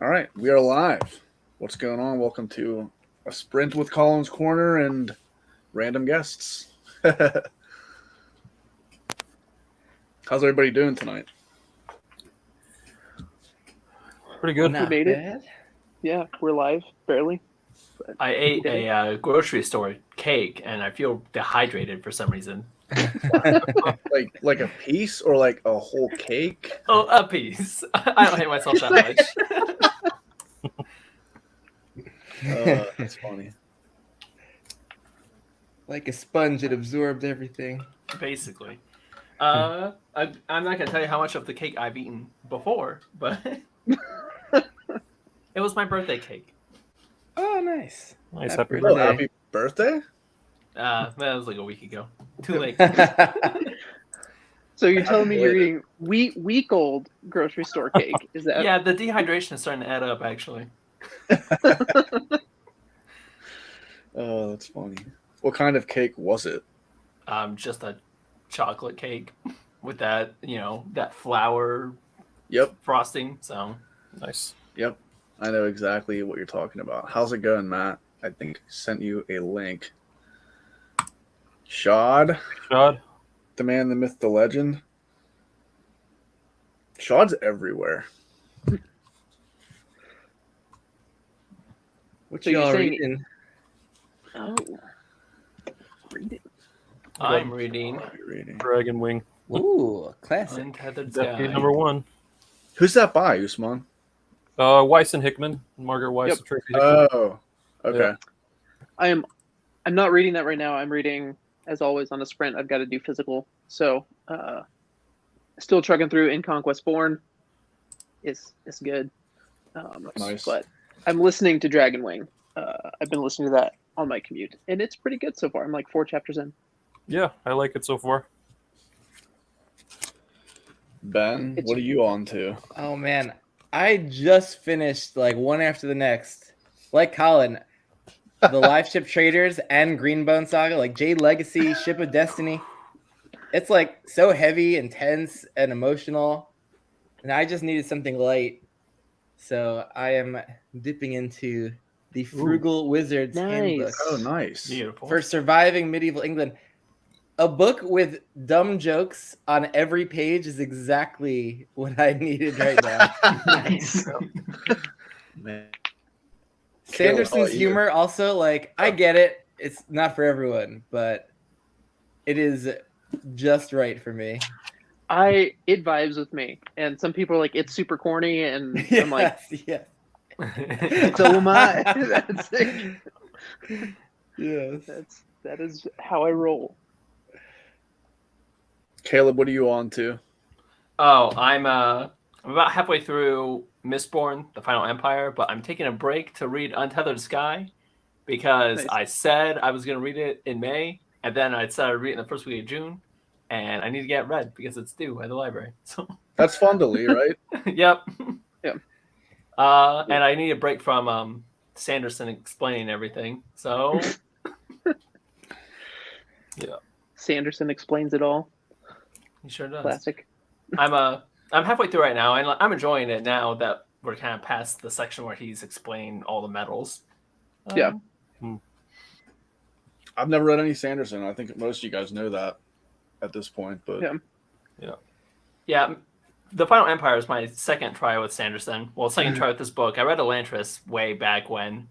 All right, we are live. What's going on? Welcome to a sprint with Collins Corner and random guests. How's everybody doing tonight? Pretty good. We made it. Yeah, we're live, barely. I ate a grocery store cake and I feel dehydrated for some reason. like a piece or like a whole cake? Oh, a piece. I don't hate myself that much. That's funny. Like a sponge, it absorbed everything. Basically. I'm not going to tell you how much of the cake I've eaten before, but it was my birthday cake. Oh, nice. Nice. Happy Oh, happy birthday! That was like a week ago. Too late. So you're telling me you're eating week-old grocery store cake? Is that? Yeah, the dehydration is starting to add up, actually. Oh, that's funny. What kind of cake was it? Just a chocolate cake with that, that flour Yep, frosting. So Nice. yep. I know exactly what you're talking about. How's it going, Matt? I think I sent you a link. Shad, Shad. the man, the myth, the legend. Shad's everywhere. What So you're y'all saying- reading? Oh. Read it. I'm reading What are you reading? Dragon Wing. Ooh, classic. Untethered Deputy Sky. number 1. Who's that by, Usman? Weiss and Hickman. Margaret Weiss Yep. and Tracy Hickman. Oh, okay. Yeah. I'm not reading that right now. I'm reading, as always, on a sprint. I've got to do physical. So, still trucking through In Conquest Born. It's good. Nice. But I'm listening to Dragon Wing. I've been listening to that on my commute, and it's pretty good so far. I'm like 4 chapters in. Yeah, I like it so far. Ben, It's- what are you on to? Oh man, I just finished like one after the next. Like Colin, the Live Ship Traders and Greenbone Saga, like Jade Legacy, Ship of Destiny. It's like so heavy, intense, and emotional, and I just needed something light. So I am dipping into the Frugal Wizard's Nice. Handbook Oh, nice. Beautiful. for surviving medieval England. A book with dumb jokes on every page is exactly what I needed right now. Nice. Man. Sanderson's you? humor also, like, I get it. It's not for everyone, but it is just right for me. It vibes with me, and some people are like, it's super corny, and I'm like, yes. so am I. That's it. Yes. That is how I roll. Caleb, what are you on to? Oh, I'm about halfway through Mistborn, The Final Empire, but I'm taking a break to read Untethered Sky because Nice. I said I was going to read it in May, and then I decided to read it in the first week of June, and I need to get it read because it's due at the library. So, That's Fondly, right? yep. Yep. And I need a break from Sanderson explaining everything. So, Sanderson explains it all. he sure does. Classic. I'm halfway through right now, and I'm enjoying it now that we're kind of past the section where he's explained all the metals. Yeah. I've never read any Sanderson. I think most of you guys know that at this point, but Yeah. Yeah, The Final Empire is my second try with Sanderson. Well, second try with this book. I read Elantris way back when,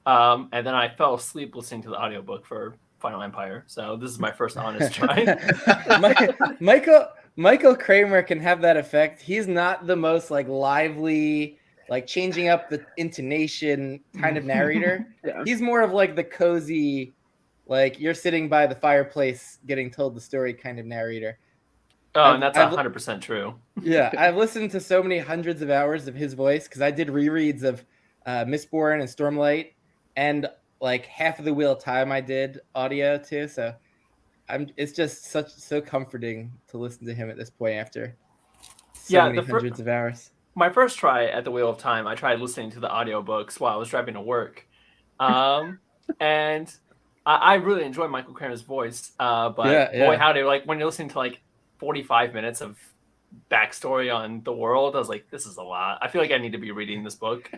and then I fell asleep listening to the audiobook for Final Empire. So this is my first honest try. Michael Kramer can have that effect. He's not the most like lively, like changing up the intonation kind of narrator. Yeah. He's more of like the cozy, like you're sitting by the fireplace getting told the story kind of narrator. Oh, and that's I've- 100% true. Yeah, I've listened to so many hundreds of hours of his voice because I did rereads of Mistborn and Stormlight, and like half of the Wheel of Time I did audio too. So it's just so comforting to listen to him at this point after so many hundreds of hours. My first try at the Wheel of Time, I tried listening to the audiobooks while I was driving to work. And I really enjoy Michael Kramer's voice. But boy, howdy, like when you're listening to like 45 minutes of backstory on the world, I was like, this is a lot. I feel like I need to be reading this book.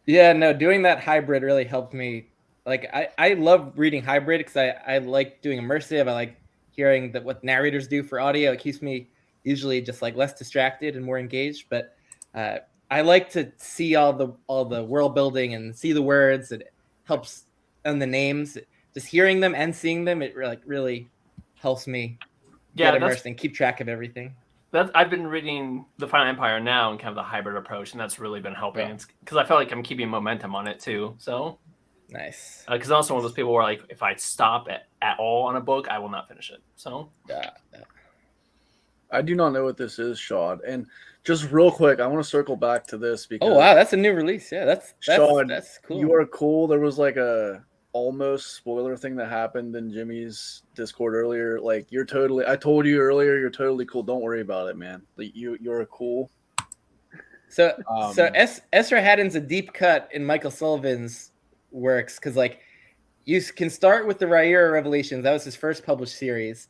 Yeah, no, doing that hybrid really helped me. Like I love reading hybrid because I like doing immersive. I like hearing that what narrators do for audio. It keeps me usually just like less distracted and more engaged. But I like to see all the world building and see the words. It helps and the names. Just hearing them and seeing them, it really helps me Yeah, get that's immersed and keep track of everything. I've been reading the Final Empire now and kind of the hybrid approach, and that's really been helping. Yeah. It's because I feel like I'm keeping momentum on it too. So Nice. because I'm also one of those people where like if I stop at all on a book, I will not finish it. So Yeah. I do not know what this is, Shad. And just real quick, I want to circle back to this because Oh wow, that's a new release. Yeah, that's Sean, that's cool. you are cool. There was like a almost spoiler thing that happened in Jimmy's Discord earlier. Like I told you earlier, you're totally cool. Don't worry about it, man. Like you're cool. So Um, Ezra Haddon's a deep cut in Michael Sullivan's works because like you can start with the Rhaenyra Revelations. That was his first published series,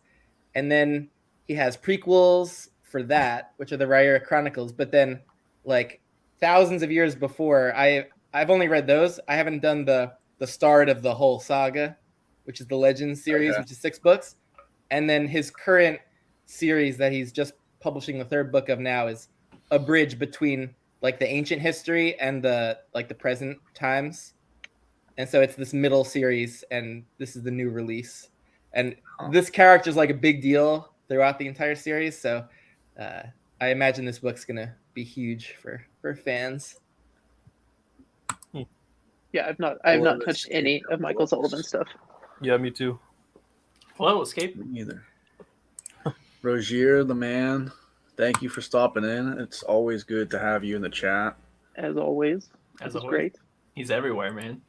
and then he has prequels for that, which are the Rhaenyra Chronicles. But then, like thousands of years before, I've only read those. I haven't done the start of the whole saga, which is the Legends series, Okay. which is 6 books, and then his current series that he's just publishing the 3rd book of now is a bridge between like the ancient history and the present times. And so it's this middle series, and this is the new release. And this character is like a big deal throughout the entire series. So I imagine this book's gonna be huge for fans. Yeah, I have not Or touched Escape any of Michael Books. Sullivan stuff. Yeah, me too. hello, Escape. Me neither. Rogier, the man, thank you for stopping in. It's always good to have you in the chat. As always. As This is always. great. He's everywhere, man.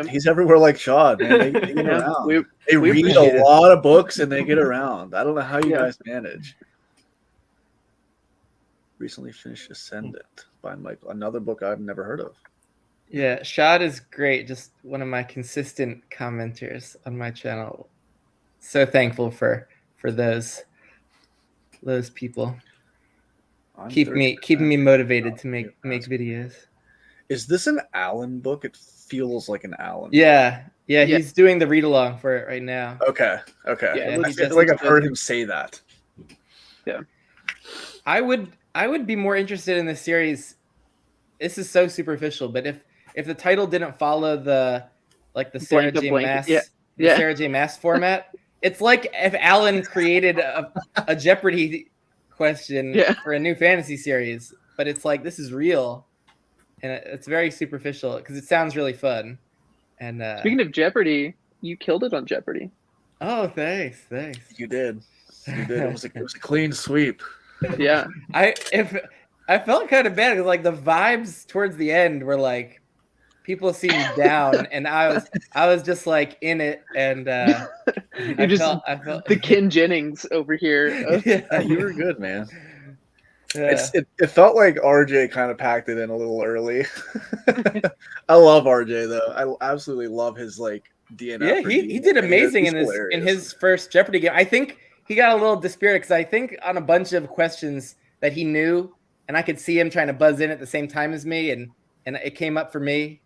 He's everywhere like Shad, man. They get Yeah, around. we They read appreciate a it. lot of books and they get around. I don't know how you Yeah. guys manage. Recently finished Ascendant by Michael, another book I've never heard of. Yeah, Shad is great. Just one of my consistent commenters on my channel. So thankful for those people. I'm Keeping 30% me motivated to Yeah, make videos. Is this an Allen book? It feels like an Allen. Yeah, Yeah. he's doing the read along for it right now. book. Okay. Yeah, it I looks feel just- like I've heard him say that. I would be more interested in this series. This is so superficial, but if the title didn't follow the Sarah Blank to J. blank, Maas yeah. the Yeah. Sarah J. Maas format, it's like if Alan created a Jeopardy question Yeah. for a new fantasy series, but it's like this is real, and it's very superficial because it sounds really fun. And Speaking of Jeopardy, you killed it on Jeopardy. oh, thanks. You did. You did. It was a clean sweep. Yeah. I felt kind of bad because like the vibes towards the end were like people seemed down, and I was just like in it, and I felt The Ken Jennings over here. yeah, You were good, man. yeah. It felt like RJ kind of packed it in a little early. I love RJ though. I absolutely love his like DNF. Yeah, he did amazing in his first Jeopardy game. I think he got a little dispirited because I think on a bunch of questions that he knew, and I could see him trying to buzz in at the same time as me, and it came up for me,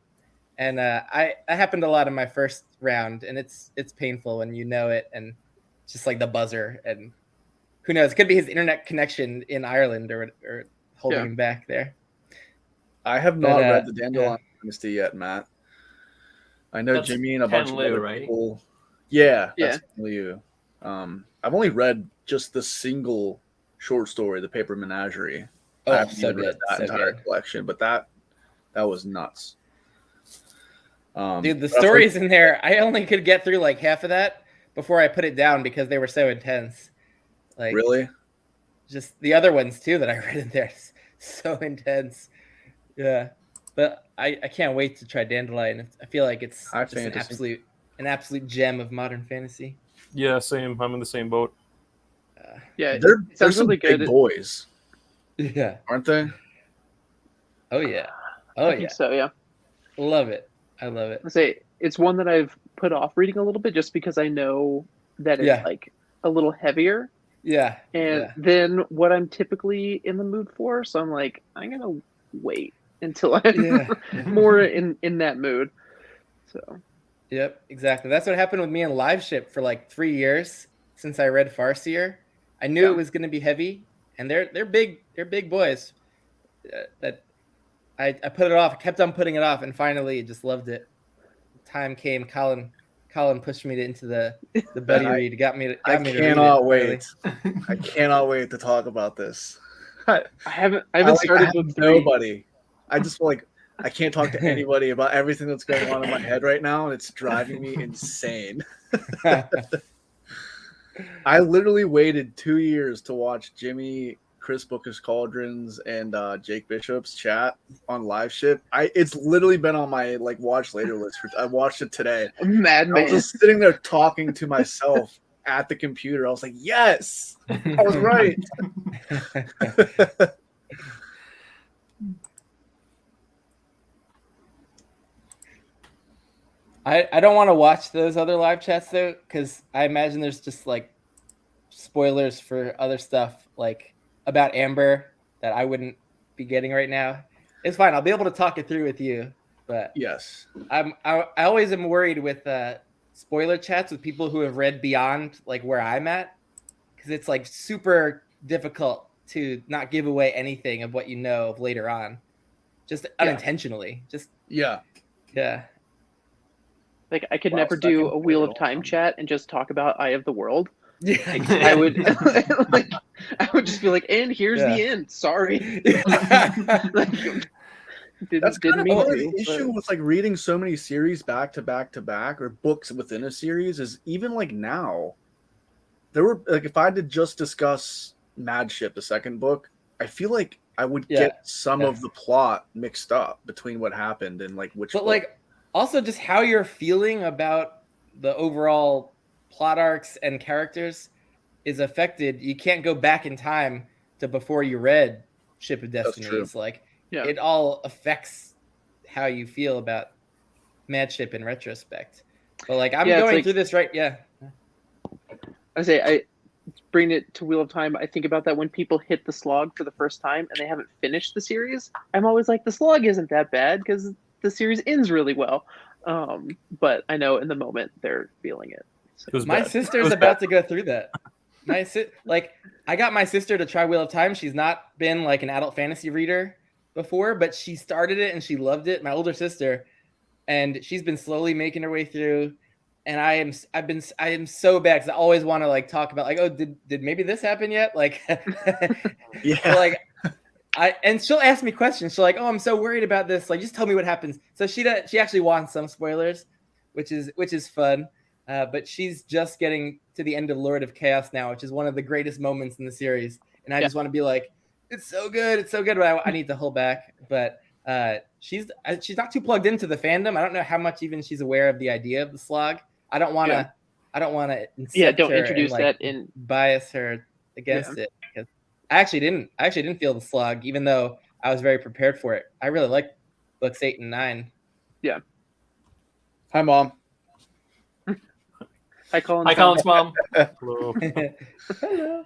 and I happened a lot in my first round, and it's painful when you know it, and just like the buzzer, and who knows, it could be his internet connection in Ireland or holding Yeah. him back there. I have not But, read the Dandelion Dynasty yet, Matt. I know That's Jimmy and a Ken bunch of Liu, other right? people. Yeah, Yeah. that's Ken Liu. I've only read just the single short story, The Paper Menagerie. I Oh, haven't so even read good, that so entire good. collection, but that was nuts. Dude, the but I've stories in there, I only could get through like half of that before I put it down because they were so intense. Like really, just the other ones too that I read in there, so intense. Yeah, but I can't wait to try Dandelion. I feel like it's High just an fantasy. absolute gem of modern fantasy. Yeah, same. I'm in the same boat. Yeah. they're sounds some really big good. boys, Yeah. aren't they? Oh yeah. I Oh think yeah. so, yeah. Love it. I love it. I say it's one that I've put off reading a little bit just because I know that it's Yeah. like a little heavier. Yeah. and yeah. then what I'm typically in the mood for. So I'm like, I'm gonna wait until I'm Yeah. more in that mood. So Yep, exactly. That's what happened with me in Live Ship for like 3 years since I read Farseer. I knew Yeah. it was going to be heavy, and they're big boys. That I put it off, I kept on putting it off, and finally just loved it. Time came. Colin pushed me into the buddy I- read. Got me to I read it. cannot finally. wait. I cannot wait to talk about this. I I haven't I started have book 3. nobody. I just feel like I can't talk to anybody about everything that's going on in my head right now, and it's driving me insane. I literally waited 2 years to watch Jimmy, Chris Booker's Cauldrons, and Jake Bishop's chat on Live Ship. It's literally been on my like watch later list. I watched it today. I Madman. was just sitting there talking to myself at the computer. I was like, "Yes, I was right." I don't want to watch those other live chats though, because I imagine there's just like spoilers for other stuff like about Amber that I wouldn't be getting right now. It's fine. I'll be able to talk it through with you, but Yes. I always am worried with spoiler chats with people who have read beyond like where I'm at, because it's like super difficult to not give away anything of what you know of later on, just unintentionally. Just Yeah. yeah. Like I could Wow, never second do a Wheel of favorite Time all-time. chat and just talk about Eye of the World. Yeah. I would like I would just be like, and here's Yeah. the end. Sorry. Like, That's didn't kind of mean part of to, the issue but- with like reading so many series back to back to back, or books within a series, is even like now. There were like if I had to just discuss Mad Ship, the second book, I feel like I would Yeah. get some Yeah. of the plot mixed up between what happened and like which. But book. like also just how you're feeling about the overall plot arcs and characters is affected. You can't go back in time to before you read Ship of Destiny. true. It's like Yeah. it all affects how you feel about Mad Ship in retrospect. But like I'm Yeah, it's going like- through this right. Yeah. I bring it to Wheel of Time. I think about that when people hit the slog for the first time and they haven't finished the series. I'm always like, the slog isn't that bad because the series ends really well. But I know in the moment they're feeling it. So. It was My bad. sister's about to go through that. Like I got my sister to try Wheel of Time. She's not been like an adult fantasy reader before, but she started it and she loved it. My older sister, and she's been slowly making her way through. And I am so bad because I always want to like talk about like, oh, did maybe this happen yet? Like, Yeah. like and she'll ask me questions. She'll like, oh, I'm so worried about this. Like, just tell me what happens. So she actually wants some spoilers, which is fun. But she's just getting to the end of Lord of Chaos now, which is one of the greatest moments in the series. And I just want to be like, it's so good, but I need to hold back. But she's not too plugged into the fandom. I don't know how much even she's aware of the idea of the slog. I don't want to. I don't want to. Don't introduce and, like, that in. bias her against it, because I actually didn't feel the slog, even though I was very prepared for it. I really liked books 8 and 9. Hi, Mom. Hi, Colin. Hi, Colin's mom. Hello. Hello.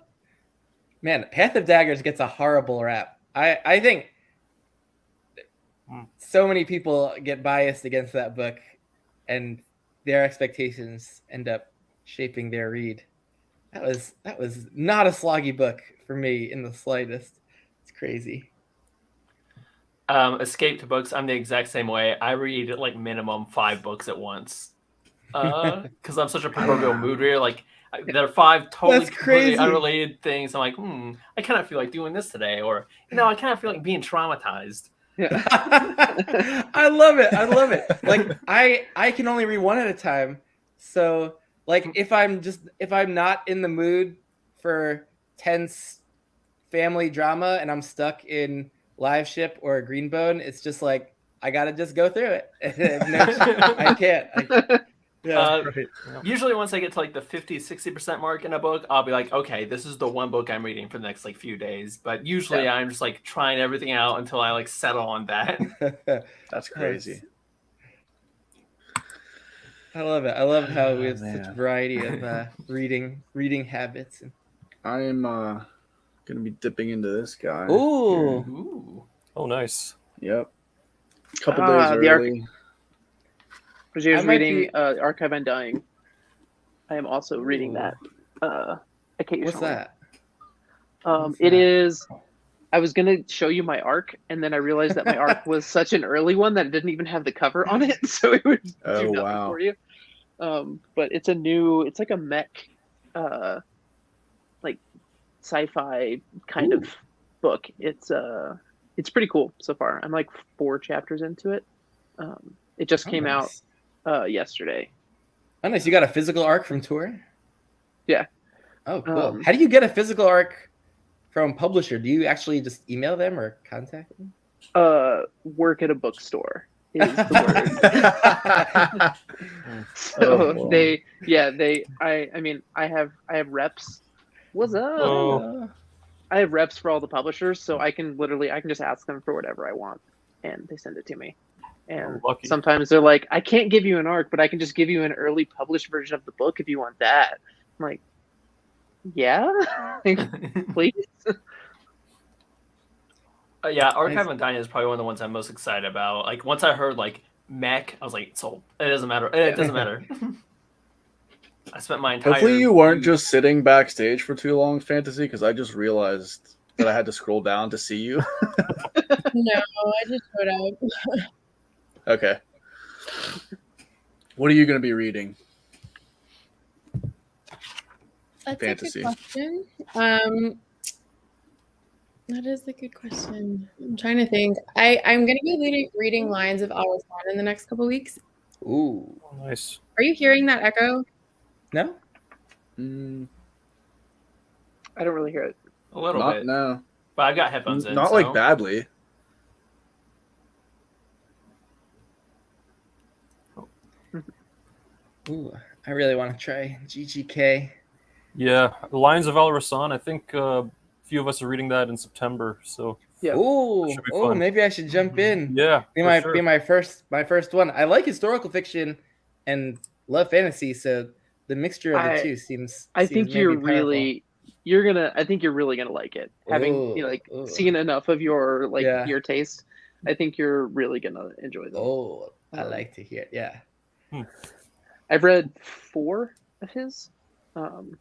Man, Path of Daggers gets a horrible rap. I think so many people get biased against that book, and their expectations end up shaping their read. That was not a sloggy book for me in the slightest. It's crazy. Escape to books. I'm the exact same way. I read like minimum 5 books at once because I'm such a proverbial mood reader. Like there are 5 totally That's completely crazy. unrelated things. I'm like, I kind of feel like doing this today, or I kind of feel like being traumatized. Yeah. I love it. Like I can only read one at a time. So like if I'm not in the mood for tense family drama and I'm stuck in Live Ship or Greenbone, it's just like I gotta just go through it. I can't. Right. Usually once I get to like the 50-60% mark in a book, I'll be like, okay, this is the one book I'm reading for the next like few days. But usually I'm just like trying everything out until I like settle on that. That's crazy. I love it. I love how we have Man. such variety of reading habits. I am gonna be dipping into this guy. Ooh. Ooh. Oh, nice. Yep. Couple days the arc- early. Roger's I might reading be- Archive Undying. I am also reading that occasionally. What's that? What's It that? is. I was gonna show you my arc, and then I realized that my arc was such an early one that it didn't even have the cover on it, so it would Oh, do nothing wow. for you. But it's a new. It's like a mech, like sci-fi kind of book. It's pretty cool so far. I'm like 4 chapters into it. It just came nice. out yesterday. Oh, nice. You got a physical arc from Tour? Yeah. Oh, cool. Um, How do you get a physical arc from publisher? Do you actually just email them or contact them? Work at a bookstore is the word. So Oh, I have reps. What's up? Oh. I have reps for all the publishers, so I can just ask them for whatever I want, and they send it to me. And lucky. sometimes they're like, I can't give you an arc, but I can just give you an early published version of the book if you want that. I'm like, yeah, please. Yeah, Archive Undying is probably one of the ones I'm most excited about. Like once I heard like mech, I was like, sold. It doesn't matter. It doesn't matter. I spent my entire. Hopefully you weren't just sitting backstage for too long, Fantasy, because I just realized that I had to scroll down to see you. No, I just showed up. Okay. What are you going to be reading? That's Fantasy. a good question. That is a good question. I'm trying to think. I'm going to be reading Lines of Al Rassan in the next couple weeks. Ooh. Oh, nice. Are you hearing that echo? No? Mm, I don't really hear it. a little not bit, no. but I got headphones in. Not so. like badly. Ooh. I really want to try GGK. Yeah, The Lions of Al Rassan. I think a few of us are reading that in September. So Yeah. Ooh. Should be Oh, fun. maybe I should jump in. yeah, Be for my sure. my first one. I like historical fiction and love fantasy, so the mixture of the two seems. I seems think maybe you're powerful. really I think you're really gonna like it. Having Ooh. seen enough of your Yeah. your taste, I think you're really gonna enjoy them. Oh, I like to hear it. Yeah. I've read 4 of his, and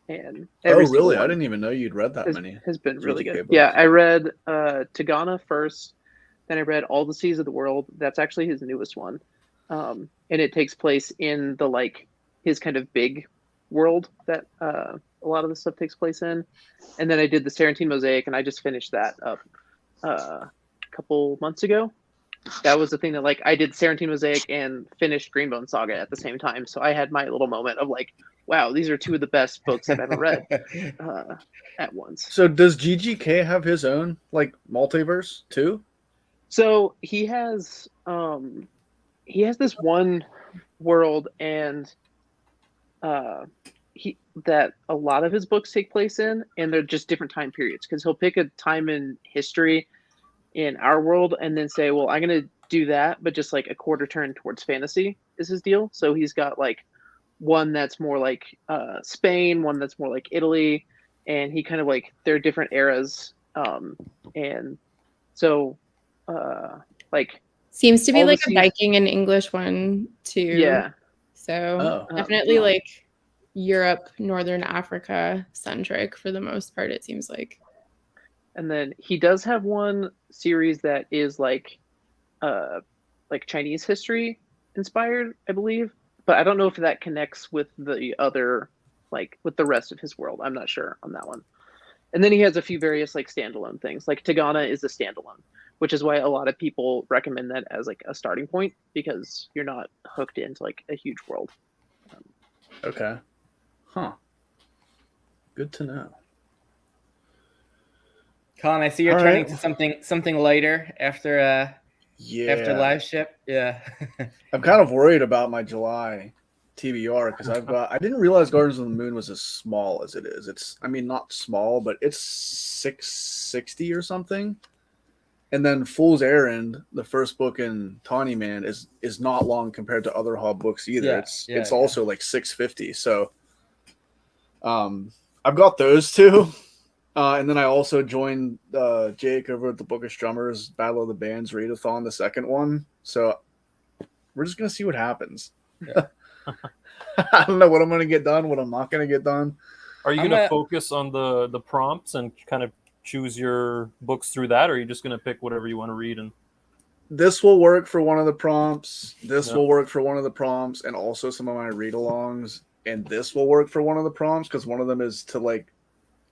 Oh, every single really? I one didn't even know you'd read that many. has been really GTK good. books. Yeah, I read Tagana first, then I read All the Seas of the World. That's actually his newest one, and it takes place in the his kind of big world that a lot of the stuff takes place in. And then I did the Sarantine Mosaic, and I just finished that up a couple months ago. That was the thing that I did Sarantine Mosaic and finished Greenbone Saga at the same time. So I had my little moment of wow, these are 2 of the best books I've ever read at once. So does GGK have his own multiverse too? So he has this one world, and that a lot of his books take place in, and they're just different time periods, because he'll pick a time in history in our world and then say, well, I'm going to do that, but just a quarter turn towards fantasy is his deal. So he's got one that's more Spain, one that's more Italy, and he kind of they're different eras. And so Seems to be All the a seas- Viking and English one too. yeah. So Oh. definitely Europe, Northern Africa centric for the most part, it seems like. And then he does have one series that is Chinese history inspired, I believe. But I don't know if that connects with the other, with the rest of his world. I'm not sure on that one. And then he has a few various standalone things. Tagana is a standalone, which is why a lot of people recommend that as a starting point, because you're not hooked into a huge world. Okay. Huh. Good to know. Colin, I see you're All turning right. to something lighter after Yeah. after live ship. Yeah. I'm kind of worried about my July TBR because I didn't realize Gardens of the Moon was as small as it is. It's not small, but it's 660 or something. And then Fool's Errand, the first book in Tawny Man, is not long compared to other Hobb books either. Yeah, It's yeah. also 650. So I've got those two. And then I also joined Jake over at the Bookish Drummers Battle of the Bands readathon, the second one. So we're just gonna see what happens. Yeah. I don't know what I'm gonna get done, what I'm not gonna get done. Are you I'm going to a- focus on the prompts and kind of choose your books through that, or are you just going to pick whatever you want to read? And This will work for one of the prompts. This Yeah. will work for one of the prompts, and also some of my read-alongs. And this will work for one of the prompts because one of them is to like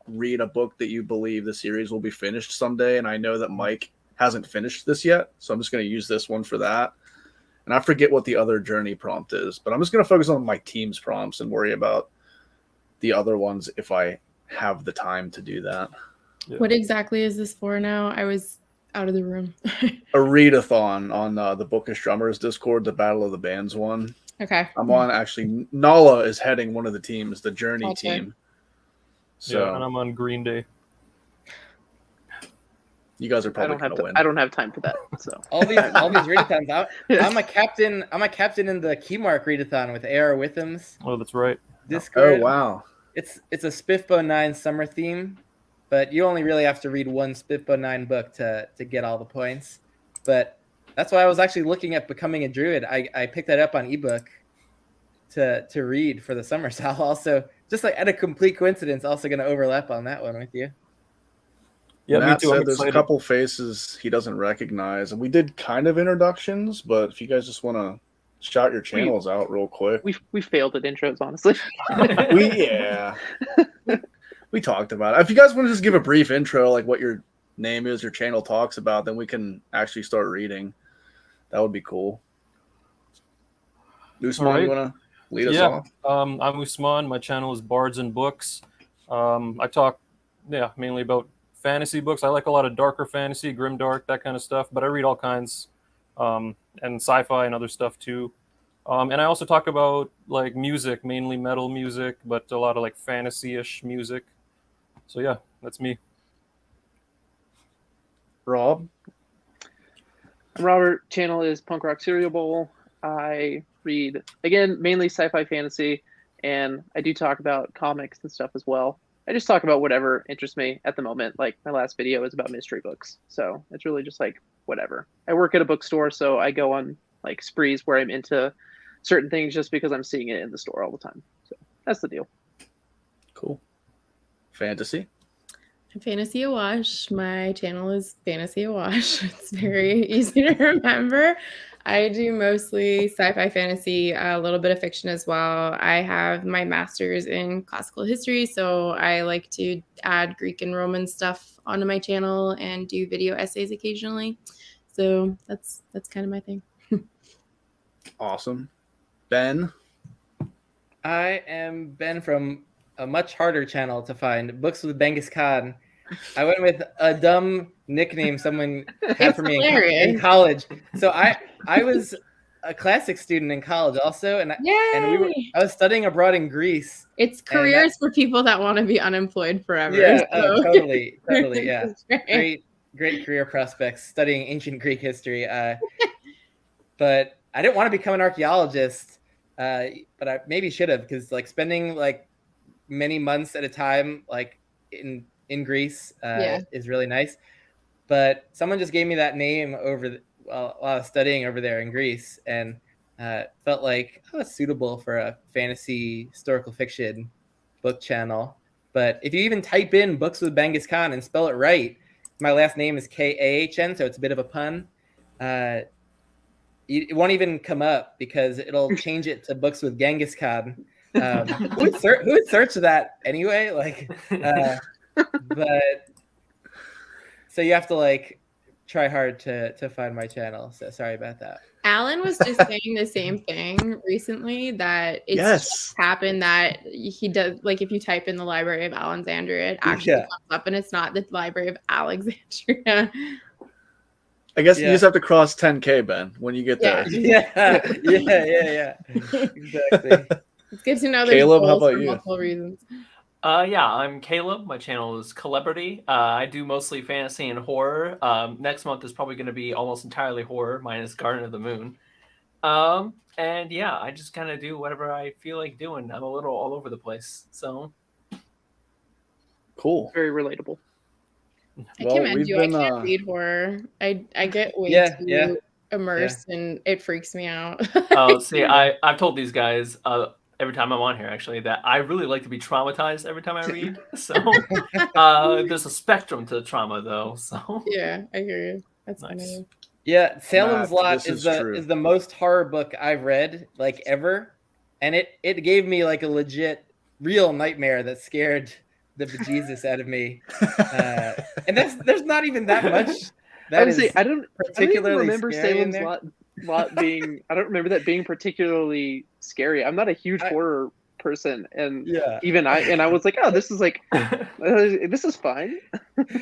read a book that you believe the series will be finished someday. And I know that Mike hasn't finished this yet, so I'm just going to use this one for that. And I forget what the other journey prompt is, but I'm just going to focus on my team's prompts and worry about the other ones if I have the time to do that. Yeah. What exactly is this for now? I was out of the room. A readathon on the Bookish Drummers Discord, the Battle of the Bands one. Okay. I'm on actually. Nala is heading one of the teams, the Journey Gotcha. team. So yeah, and I'm on Green Day. you guys are I probably don't have going to win. I don't have time for that. So all these readathons. I'm a captain. I'm a captain in the Keymark readathon with AR Withams Oh, that's right. Discord. Oh wow! It's a Spiffbo 9 summer theme, but you only really have to read one Spiffbo 9 book to get all the points. But that's why I was actually looking at becoming a druid. I picked that up on ebook to read for the summer. So I'll also, just like at a complete coincidence, also going to overlap on that one with you. Yeah, Matt me too. I'm said there's a excited. couple faces he doesn't recognize, and we did kind of introductions. But if you guys just want to shout your channels out real quick, we failed at intros, honestly. we talked about it. If you guys want to just give a brief intro, like what your name is, your channel talks about, then we can actually start reading. That would be cool. Usman, All right. you want to lead us Yeah. off? I'm Usman. My channel is Bards and Books. I talk, mainly about fantasy books. I like a lot of darker fantasy, grimdark, that kind of stuff. But I read all kinds, and sci-fi and other stuff too. And I also talk about like music, mainly metal music, but a lot of like fantasy-ish music. So yeah, that's me. Rob? Robert channel is Punk Rock Cereal Bowl. I read again mainly sci-fi fantasy, and I do talk about comics and stuff as well. I just talk about whatever interests me at the moment. Like my last video is about mystery books, so it's really just like whatever. I work at a bookstore, so I go on like sprees where I'm into certain things just because I'm seeing it in the store all the time. So that's the deal. Cool. Fantasy? Fantasy Awash. My channel is Fantasy Awash. It's very easy to remember. I do mostly sci-fi fantasy, a little bit of fiction as well. I have my master's in classical history, so I like to add Greek and Roman stuff onto my channel and do video essays occasionally. So that's kind of my thing. Awesome. Ben? I am Ben from a much harder channel to find, Books with Genghis Khan. I went with a dumb nickname someone had for me in college. So I was a classics student in college also, and Yay! I was studying abroad in Greece. It's careers for people that want to be unemployed forever. Yeah, so. totally, yeah. It's great. Great career prospects studying ancient Greek history. But I didn't want to become an archaeologist, but I maybe should have, because like spending like many months at a time like in Greece is really nice. But someone just gave me that name while I was studying over there in Greece, and felt like it's suitable for a fantasy historical fiction book channel. But if you even type in Books with Genghis Khan and spell it right, my last name is Kahn, so it's a bit of a pun. It won't even come up because it'll change it to Books with Genghis Khan. Who would search that anyway? Like, but so you have to like try hard to find my channel. So sorry about that. Alan was just saying the same thing recently, that it's just happened that he does, like if you type in the Library of Alexandria, it actually comes up, and it's not the Library of Alexandria. I guess you just have to cross 10K, Ben, when you get there. Yeah. Exactly. It's good to know there's Caleb, how goals about for you? multiple reasons. Yeah, I'm Caleb. My channel is Celebrity. I do mostly fantasy and horror. Next month is probably going to be almost entirely horror, minus Garden of the Moon. And yeah, I just kind of do whatever I feel like doing. I'm a little all over the place. So Cool. Very relatable. I Well, commend we've you. been, I can't read horror. I get way Yeah, too yeah, immersed, and it freaks me out. Oh, see, I've told these guys every time I'm on here actually that I really like to be traumatized every time I read. So there's a spectrum to trauma though. So Yeah, I hear you. That's Nice. funny. Yeah, Salem's Matt, Lot this is is true. the most horror book I've read like ever, and it gave me like a legit real nightmare that scared the bejesus out of me. And there's not even that much. I That would say is I don't even particularly remember scary in Salem's there. Lot being. I don't remember that being particularly scary. I'm not a huge horror person, and Yeah, even I was like, oh, this is like this is fine.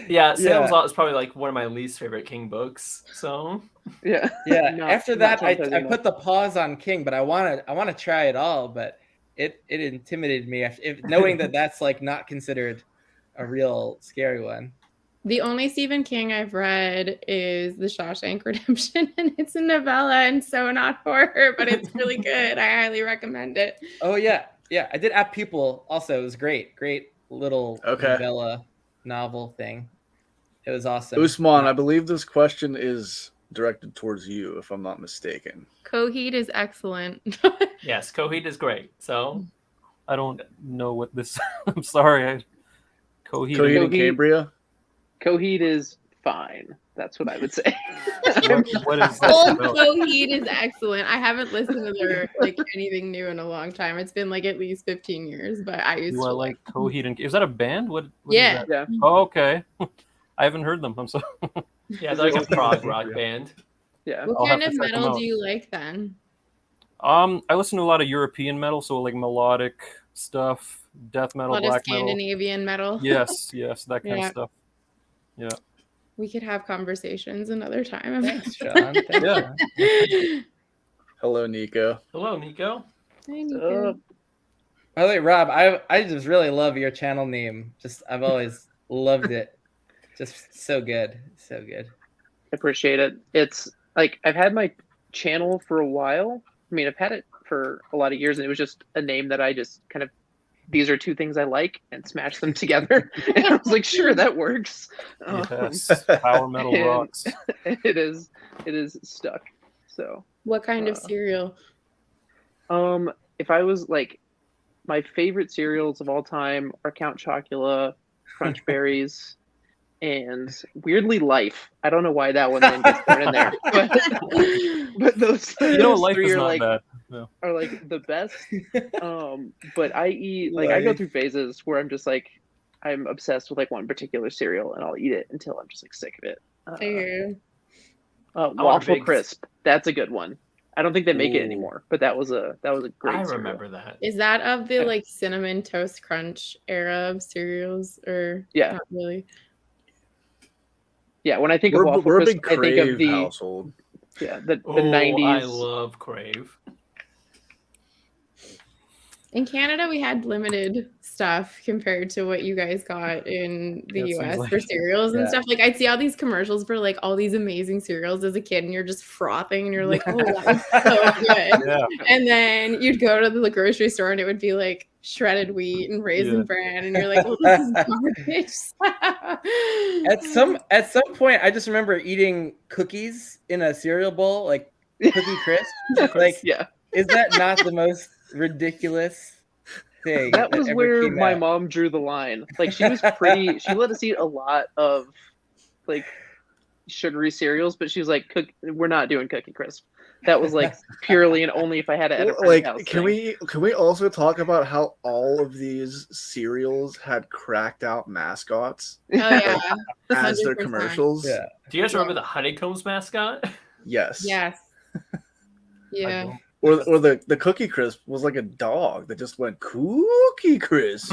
yeah, Salem's Yeah. Lot is probably like one of my least favorite King books. So Yeah. yeah. Not- After not that, I traumatizing put the pause on King, but I want to try it all, but it intimidated me knowing that that's like not considered a real scary one. The only Stephen King I've read is The Shawshank Redemption, and it's a novella and so not horror, but it's really good. I highly recommend it. Oh yeah, yeah. I did App People also. It was great little Okay. novella novel thing. It was awesome. Usman, I believe this question is directed towards you, if I'm not mistaken. Coheed is excellent. yes, Coheed is great. So I don't know what this. I'm sorry. Coheed Coheed- and Cambria? Coheed is fine. That's what I would say. What is this Old about? Coheed is excellent. I haven't listened to their like anything new in a long time. It's been like at least 15 years, but I used Do to I like Coheed and is that a band? What is Yeah. that? Yeah. Oh, okay. I haven't heard them. I'm sorry. yeah, they're like a prog rock band. Yeah. What I'll kind have of to check 'em metal out. do you like then? I listen to a lot of European metal, so like melodic stuff, death A metal, lot of black metal. Scandinavian metal. Yes, that kind Yeah. of stuff. Yeah. We could have conversations another time about Thanks, Sean. Thanks, Yeah. Sean. Hello, Nico. Hello, Nico. Hi, Nico. By the way, Rob, I just really love your channel name. Just I've always loved it. Just so good, so good. Appreciate it. It's like I've had my channel for a while. I mean, I've had it for a lot of years, and it was just a name that I just kind of. These are two things I like, and smash them together. And I was like, sure, that works. Yes. Power metal and- rocks. It is stuck. So, What kind of Uh, cereal? if I was like, my favorite cereals of all time are Count Chocula, Crunch Berries, and weirdly Life. I don't know why that one didn't get thrown in there, but those, You know, those life three is are not like bad. are like the best. But I eat like I go through phases where I'm just like I'm obsessed with like one particular cereal, and I'll eat it until I'm just like sick of it. I hear you. want Waffle big- Crisp. That's a good one. I don't think they make it Ooh. anymore, but that was a great. I cereal. remember that. Is that of the Yeah. like cinnamon toast crunch era of cereals, or Yeah. not really? Yeah, when I think of We're, Waffle we're a Crisp, big I think Crave of the household. the Oh, 90s. I love Crave. In Canada, we had limited stuff compared to what you guys got in the Yeah, it seems US like for it. cereals and Yeah. stuff. Like I'd see all these commercials for like all these amazing cereals as a kid, and you're just frothing, and you're like, "Oh, that's so good!" Yeah. And then you'd go to the grocery store, and it would be like shredded wheat and raisin Yeah. bran, and you're like, "Well, this is garbage." At some point, I just remember eating cookies in a cereal bowl, like Cookie Crisp. Like, Yeah, is that not the most ridiculous thing? that was ever where came my out? mom drew the line. Like she was pretty. She let us eat a lot of like sugary cereals, but she was like, "We're not doing Cookie Crisp." That was like purely and only if I had it at a friend's Like, house. can we also talk about how all of these cereals had cracked out mascots Oh yeah, as their 100%. commercials? Yeah. Do you guys remember the Honeycombs mascot? Yes. Yes. I Yeah. don't- Or the Cookie Crisp was like a dog that just went Cookie Crisp.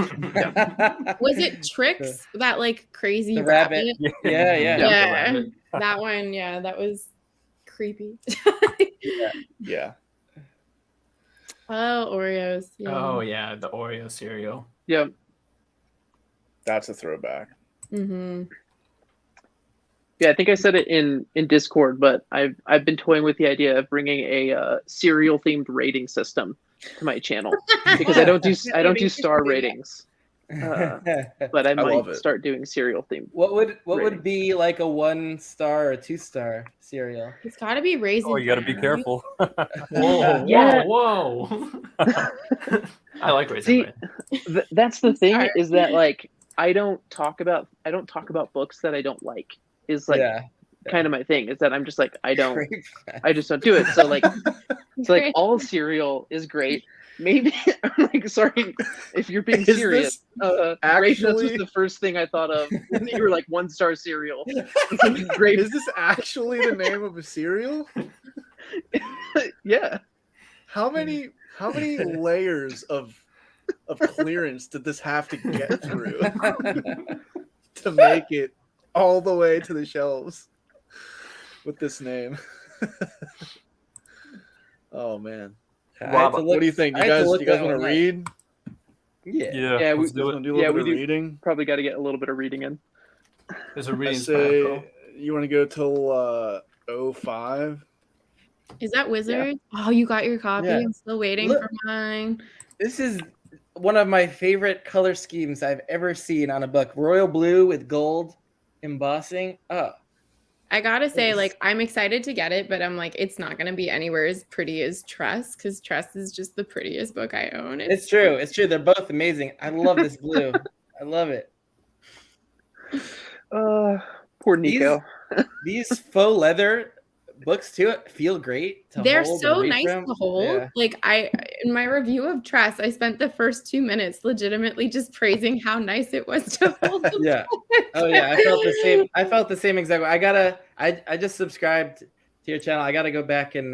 Was it Trix, that like crazy The rabbit? rabbit? Yeah, yeah. Yeah. rabbit. That one, yeah, that was creepy. Yeah. Oh, Oreos. Yeah. Oh yeah, the Oreo cereal. Yeah, That's a throwback. Mm-hmm. yeah. I think I said it in Discord, but I've been toying with the idea of bringing a cereal themed rating system to my channel because I don't do star ratings. but I love might it. start doing cereal themed. what would Rating. be like a 1-star or 2-star cereal? It's got to be Raisin Oh, you got to be Bran, right? careful. Whoa, Yeah. whoa, whoa! I like Raisin See, Bran. that's the thing Sorry. is that like I don't talk about books that I don't like. Is like Yeah. kind of my thing. Is that I'm just like I Grape just don't do it. So like it's like Great. all cereal is great. Maybe I'm like sorry if you're being Is serious. this Grape Nuts was actually- the first thing I thought of when you were like 1-star cereal. It's like grape. Is this actually the name of a cereal? Yeah. How many layers of clearance did this have to get through to make it all the way to the shelves with this name? Oh man. Rob, What do you think? You guys want to read? Yeah. Yeah, Yeah, let's You guys do want it. to do a little we bit of do. reading? Probably got to get a little bit of reading in. There's a I reading spell. say you want to go till 05? Is that Wizard? Oh, you got your copy. Yeah. I'm still waiting Look. for mine. This is one of my favorite color schemes I've ever seen on a book. Royal blue with gold embossing. Oh, I gotta say, Yes. like, I'm excited to get it, but I'm like, it's not gonna be anywhere as pretty as Tress, because Tress is just the prettiest book I own. it's true. It's true. They're both amazing. I love this blue. I love it. Poor Nico. These faux leather books too feel great to They're hold so and read nice from. to hold. Yeah. Like in my review of Tress, I spent the first 2 minutes legitimately just praising how nice it was to hold. them. Yeah. Oh yeah, I felt the same. I felt the same exact way. I just subscribed to your channel. I gotta go back and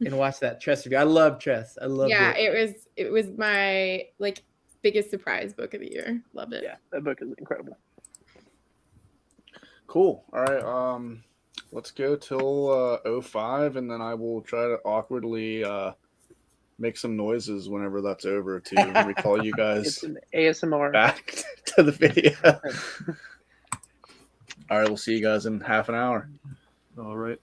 watch that Tress review. I love Tress. I love Yeah, it. it was my like biggest surprise book of the year. Loved it. Yeah, that book is incredible. Cool. All right. Let's go till 05, and then I will try to awkwardly make some noises whenever that's over to recall you It's guys an ASMR. back to the video. All right, we'll see you guys in half an hour. All right.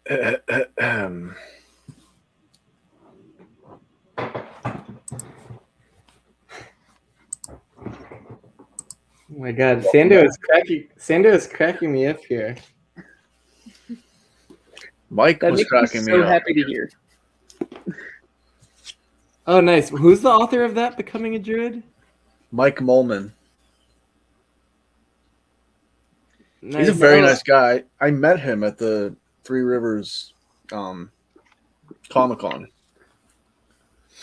Oh my god, Sando is cracking me up here. Mike That was makes me cracking me so up. happy to hear. Oh, nice. Who's the author of that, Becoming a Druid? Mike Molman. Nice. He's a very nice guy. I met him at the Three Rivers Comic-Con.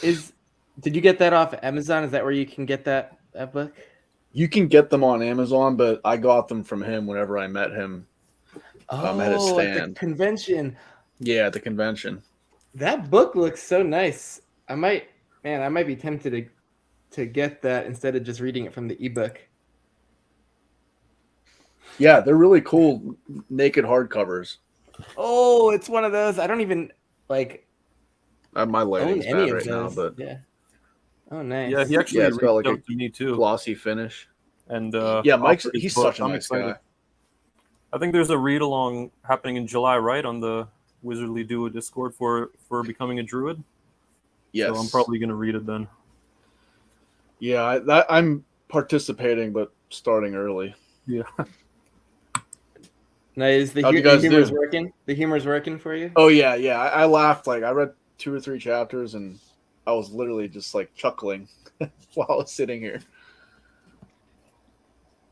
Did you get that off Amazon? Is that where you can get that book? You can get them on Amazon, but I got them from him whenever I met him. At his Oh, at the stand. convention. Yeah, at the convention. That book looks so nice. I might be tempted to get that instead of just reading it from the ebook. Yeah, they're really cool naked hardcovers. Oh, it's one of those. I don't even like My own lighting's any bad of right now, those. but Yeah. Oh, nice. Yeah, he actually it's got reached like out to me too. glossy finish. And Yeah, Mike's offered his he's book. such a I'm nice excited. guy. I think there's a read along happening in July, right, on the Wizardly Duo Discord for Becoming a Druid. Yes. So I'm probably gonna read it then. Yeah, I'm participating, but starting early. Yeah. Now, is the How'd you guys humor's do? working? The humor's working for you? Oh yeah. I laughed. Like I read 2 or 3 chapters, and I was literally just like chuckling while I was sitting here.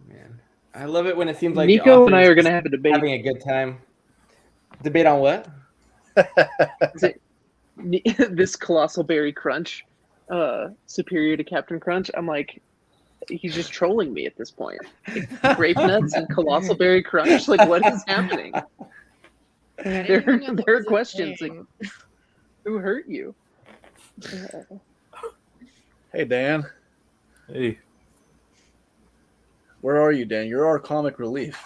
Man, I love it when it seems like the Nico and I author's are going to just have a debate. having a good time. Debate on what? Is it this Colossal Berry Crunch superior to Captain Crunch? I'm like, he's just trolling me at this point. Like, grape nuts and Colossal Berry Crunch? Like, what is happening? There are questions like, who hurt you? Hey Dan, Hey. where are you, Dan? You're our comic relief.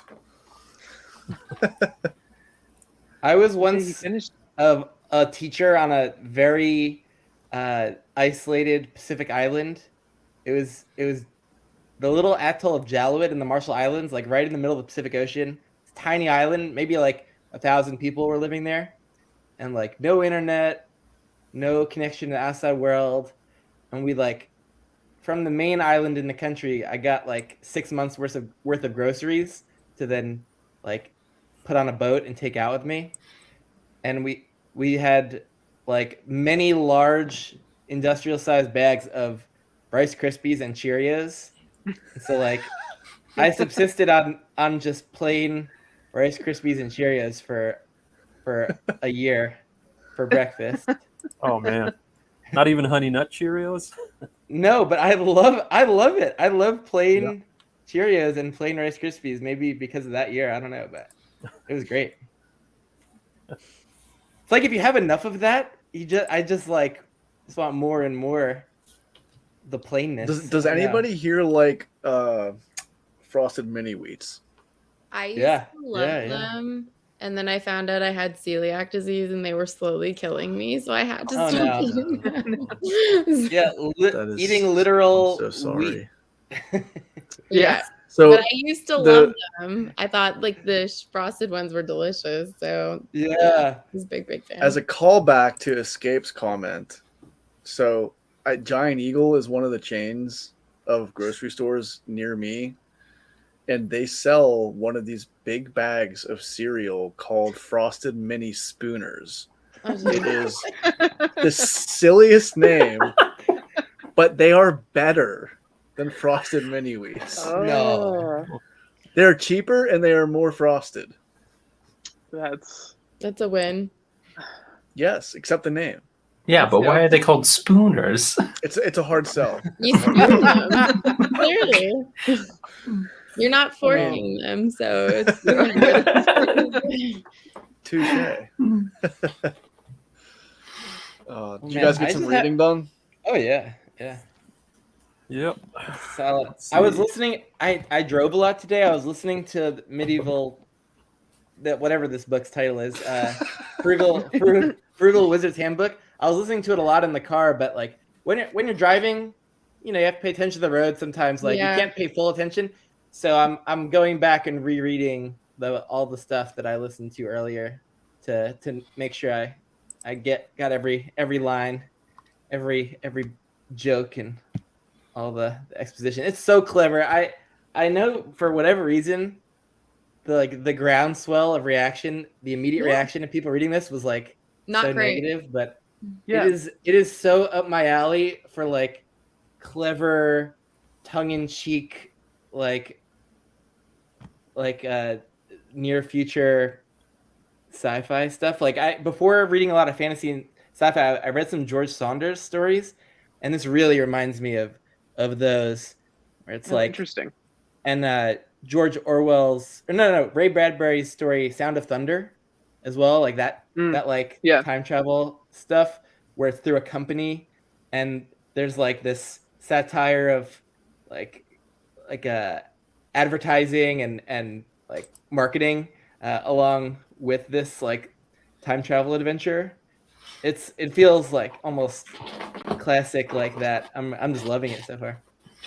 I was You once finished? a teacher on a very isolated Pacific island. It was the little atoll of Jalwid in the Marshall Islands, like right in the middle of the Pacific Ocean. Tiny island, maybe like 1,000 people were living there, and like no internet, no connection to the outside world. And we like from the main island in the country, I got like 6 months worth of groceries to then like put on a boat and take out with me. And we had like many large industrial sized bags of Rice Krispies and Cheerios. So like I subsisted on just plain Rice Krispies and Cheerios for a year for breakfast. Oh man. Not even Honey Nut Cheerios. No, but I love it. I love plain Cheerios and plain Rice Krispies. Maybe because of that year, I don't know, but it was great. It's like if you have enough of that, I just want more and more. The plainness. Does I don't know. anybody here like frosted mini wheats? I used Yeah, to love yeah. them. And then I found out I had celiac disease and they were slowly killing me. So I had to Oh, stop no. eating them. Yeah, That is- eating literal. I'm so sorry. Yeah. So But I used to love them. I thought like the frosted ones were delicious. So Yeah. I was a big fan. as a callback to Escape's comment, so Giant Eagle is one of the chains of grocery stores near me, and they sell one of these big bags of cereal called Frosted Mini Spooners. It is the silliest name, but they are better than Frosted Mini Wheats. No. They're cheaper and they are more frosted. That's That's a win. Yes, except the name. Yeah, but why are they called spooners? It's a hard sell. You spoon them. Clearly. You're not forking them, so it's Touche. Did you Man, guys I get some just had- reading done? Oh yeah. Yep. Solid. I was listening. I drove a lot today. I was listening to the medieval, that whatever this book's title is, Frugal Wizard's Handbook. I was listening to it a lot in the car, but like when you're driving, you have to pay attention to the road sometimes. Like Yeah. you can't pay full attention. So I'm going back and rereading all the stuff that I listened to earlier to make sure I got every line, every joke and all the exposition. It's so clever. I know for whatever reason, the groundswell of reaction, the immediate reaction of people reading this was like Not so great. negative, but Yeah. it is so up my alley for like clever, tongue-in-cheek, like near future sci-fi stuff. Like before reading a lot of fantasy and sci-fi, I read some George Saunders stories, and this really reminds me of those where it's Oh, like interesting. and George Orwell's or no Ray Bradbury's story Sound of Thunder as well, like that like Yeah. time travel stuff where it's through a company and there's like this satire of like advertising and like marketing along with this like time travel adventure. It feels like almost classic like that. I'm just loving it so far.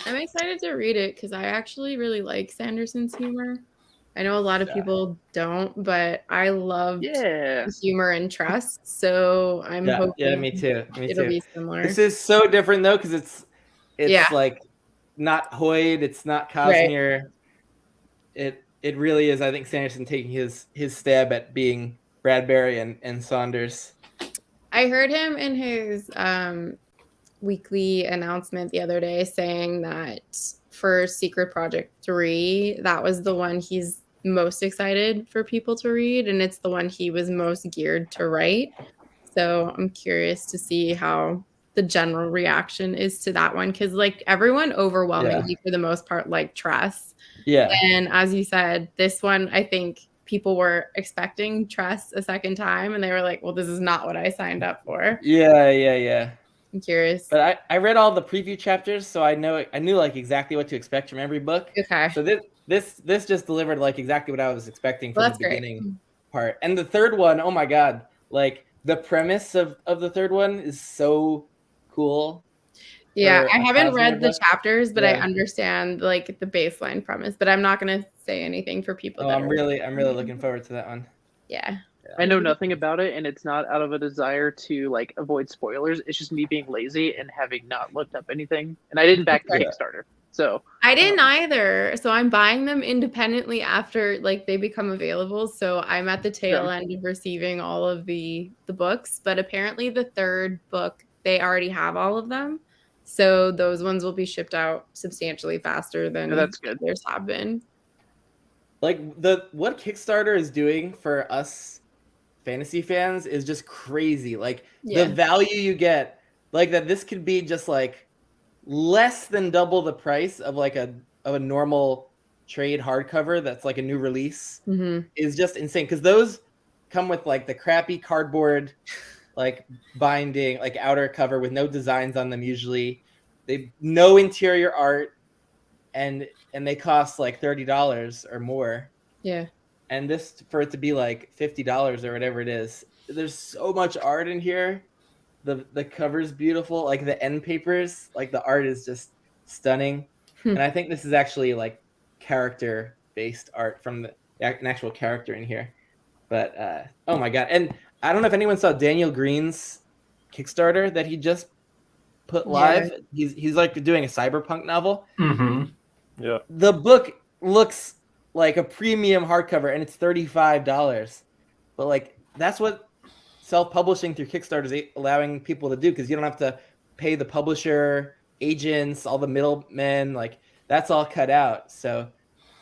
I'm excited to read it because I actually really like Sanderson's humor. I know a lot of people don't, but I loved Yeah. the humor in Trust, so I'm hoping Yeah, me too. it'll be similar. This is so different though because it's Yeah. like not Hoyd, it's not Right. Cosmere. It really is. I think Sanderson taking his stab at being Bradbury and Saunders. I heard him in his weekly announcement the other day saying that for Secret Project 3, that was the one he's most excited for people to read, and it's the one he was most geared to write. So I'm curious to see how the general reaction is to that one, because like everyone overwhelmingly for the most part like Tress. Yeah. And as you said, this one, I think people were expecting Tress a second time, and they were like, well, this is not what I signed up for. Yeah. I'm curious. But I read all the preview chapters, so I knew like exactly what to expect from every book. Okay. So this just delivered like exactly what I was expecting from Well, the that's great. beginning part. And the third one, oh my god, like the premise of the third one is so cool. Yeah, for I a haven't Cosmere read the book. chapters, but I Yeah. understand like the baseline premise. But I'm not gonna say anything for people. Oh, that I'm are- really looking forward to that one. Yeah. I know nothing about it, and it's not out of a desire to like avoid spoilers. It's just me being lazy and having not looked up anything. And I didn't back the Right. Kickstarter, so I didn't either. So I'm buying them independently after like they become available. So I'm at the tail end of receiving all of the books. But apparently the third book, they already have all of them. So those ones will be shipped out substantially faster than that's good. others have been. Like what Kickstarter is doing for us fantasy fans is just crazy. Like Yeah. the value you get, like that this could be just like less than double the price of like a normal trade hardcover that's like a new release Mm-hmm. is just insane because those come with like the crappy cardboard like binding, like outer cover with no designs on them usually. They no interior art and they cost like $30 or more. Yeah. And this for it to be like $50 or whatever it is. There's so much art in here. The cover's beautiful. Like the end papers, like the art is just stunning. And I think this is actually like character based art from an actual character in here. But oh my god! And I don't know if anyone saw Daniel Green's Kickstarter that he just put live. Yeah. He's like doing a cyberpunk novel. Mm-hmm. Yeah. The book looks like a premium hardcover, and it's $35. But like that's what self-publishing through Kickstarter is allowing people to do because you don't have to pay the publisher, agents, all the middlemen. Like that's all cut out. So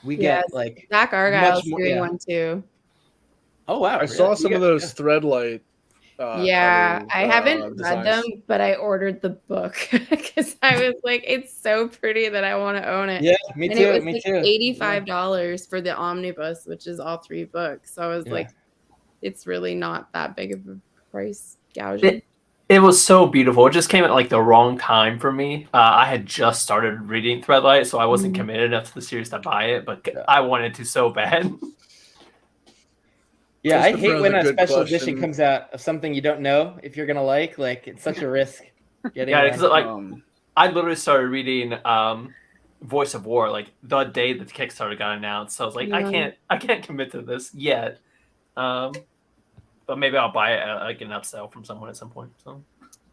we get like Zach Argyle's doing one too. Oh wow! I saw some of those Threadlight. I haven't read them, but I ordered the book because I was like, it's so pretty that I want to own it. Yeah, me and too. It was me like too. $85 for the omnibus, which is all 3 books. So I was like, it's really not that big of a price gouging. It was so beautiful. It just came at like the wrong time for me. I had just started reading Threadlight, so I wasn't committed enough to the series to buy it, but I wanted to so bad. Yeah, I hate when a special edition comes out of something you don't know if you're gonna like. Like it's such a risk. Because like I literally started reading Voice of War like the day that the Kickstarter got announced. So I was like, I can't commit to this yet. but maybe I'll buy it at like an upsell from someone at some point. So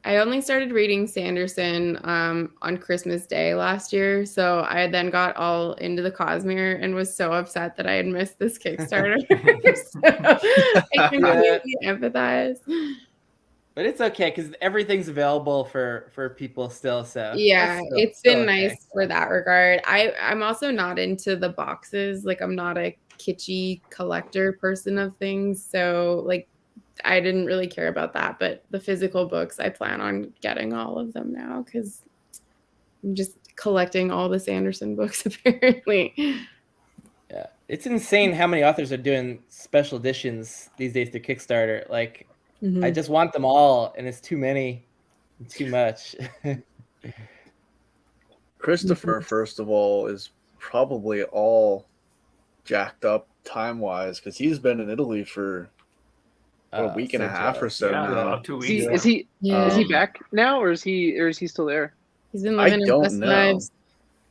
I only started reading Sanderson on Christmas Day last year, so I then got all into the Cosmere and was so upset that I had missed this Kickstarter. So I completely empathize. But it's okay because everything's available for people still. So Yeah, that's still- it's still been okay. nice for that regard. I'm also not into the boxes. Like I'm not a kitschy collector person of things, so like I didn't really care about that. But the physical books, I plan on getting all of them now because I'm just collecting all the Sanderson books apparently. Yeah, it's insane how many authors are doing special editions these days through Kickstarter. Like, I just want them all, and it's too many, too much. Christopher, first of all, is probably all jacked up time wise because he's been in Italy for a week and a half or so yeah, now. about 2 weeks. Is he is he Um, back now, or is he still there? He's been I living his don't best know. lives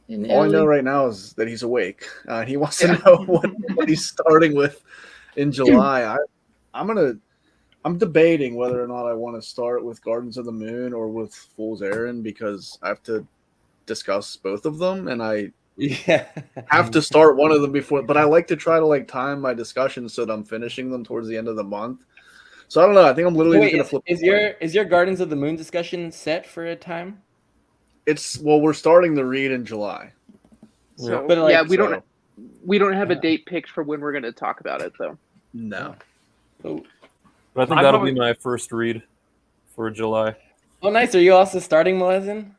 in All I know Italy. right now is that he's awake. He wants to know what he's starting with in July. I'm debating whether or not I want to start with Gardens of the Moon or with Fool's Errand because I have to discuss both of them and I Yeah, have to start one of them before, but I like to try to like time my discussions so that I'm finishing them towards the end of the month. So I don't know. I think I'm literally just Wait, gonna flip. is your Gardens of the Moon discussion set for a time? We're starting the read in July. So But, like, yeah, we so- don't have a date picked for when we're going to talk about it though. No. Oh, But I think I'm that'll probably- be my first read for July. nice. Are you also starting Malazan?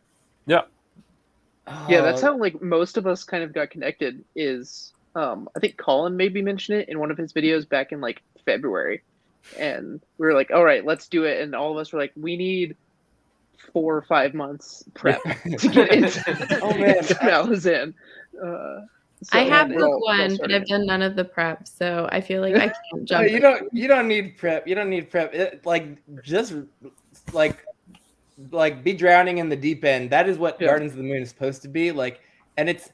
Yeah. Yeah, that's Oh, how like most of us kind of got connected. Is I think Colin maybe mentioned it in one of his videos back in like February, and we were like, all right, let's do it, and all of us were like, we need 4 or 5 months prep to get into, Oh, man. into Malazan. So I have we're all- book we're all one, but starting I've it. done none of the prep, so I feel like I can't No, jump. you don't need prep. You don't need prep. Just like be drowning in the deep end. That is what Yeah. Gardens of the Moon is supposed to be like, and it's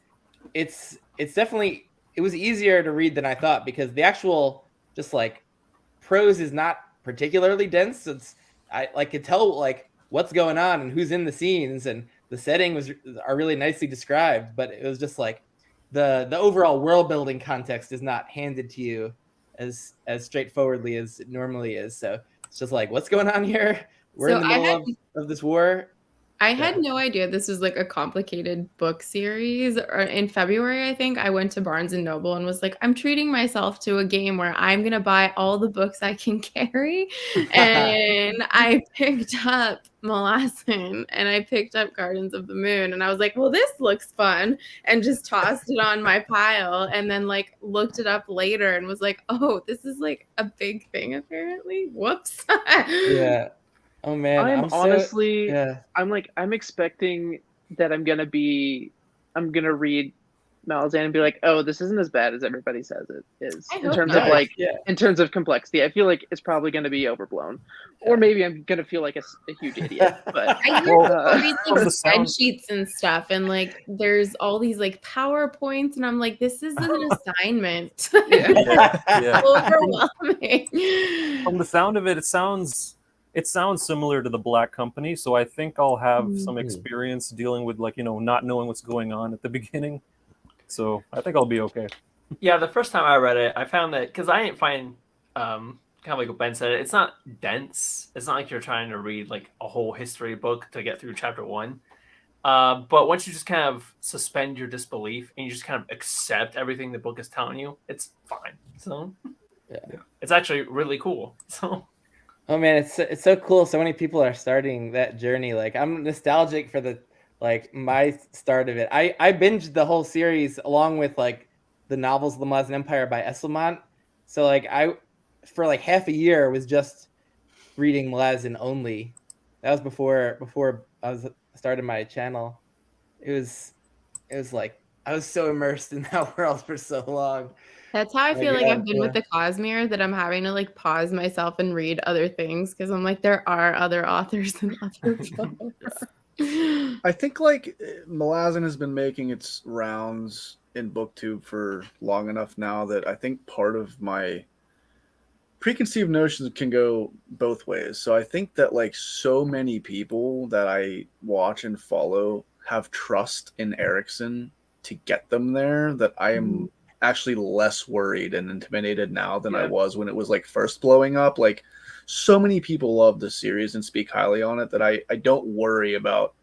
definitely it was easier to read than I thought because the actual just like prose is not particularly dense. I could tell like what's going on and who's in the scenes and the setting are really nicely described, but it was just like the overall world building context is not handed to you as straightforwardly as it normally is. So it's just like, what's going on here? We're So in the I middle of this war. I had no idea this was like a complicated book series. Or in February, I think I went to Barnes and Noble and was like, I'm treating myself to a game where I'm gonna buy all the books I can carry. And I picked up Malazan and I picked up Gardens of the Moon, and I was like, well, this looks fun, and just tossed it on my pile, and then like looked it up later and was like, oh, this is like a big thing apparently. Whoops. Yeah. Oh man. I'm so- honestly, yeah. I'm expecting that I'm gonna read Malazan and be like, oh, this isn't as bad as everybody says it is I in hope terms not. of like Yeah. in terms of complexity. I feel like it's probably gonna be overblown, or maybe I'm gonna feel like a huge idiot. But I hear Well, people read from like the sound- spreadsheets and stuff, and like there's all these like PowerPoints, and I'm like, this is an assignment. yeah. Yeah. Overwhelming. From the sound of it, it sounds similar to the Black Company. So I think I'll have some Mhm. experience dealing with not knowing what's going on at the beginning. So I think I'll be okay. Yeah, the first time I read it, I found that because I didn't find kind of like what Ben said, it's not dense. It's not like you're trying to read like a whole history book to get through chapter 1. But once you just kind of suspend your disbelief and you just kind of accept everything the book is telling you, it's fine. So Yeah. it's actually really cool. So Oh man, it's so cool. So many people are starting that journey. Like I'm nostalgic for my start of it. I binged the whole series along with like the novels of the Malazan Empire by Esselmont. So like I for like half a year was just reading Malazan only. That was before I was started my channel. It was like I was so immersed in that world for so long. That's how I My feel like God, I've been yeah. with the Cosmere, that I'm having to like pause myself and read other things because I'm like, there are other authors and other books. I think like Malazan has been making its rounds in BookTube for long enough now that I think part of my preconceived notions can go both ways. So I think that like so many people that I watch and follow have trust in Erickson to get them there that I am actually less worried and intimidated now than I was when it was like first blowing up. Like so many people love the series and speak highly on it that I don't worry about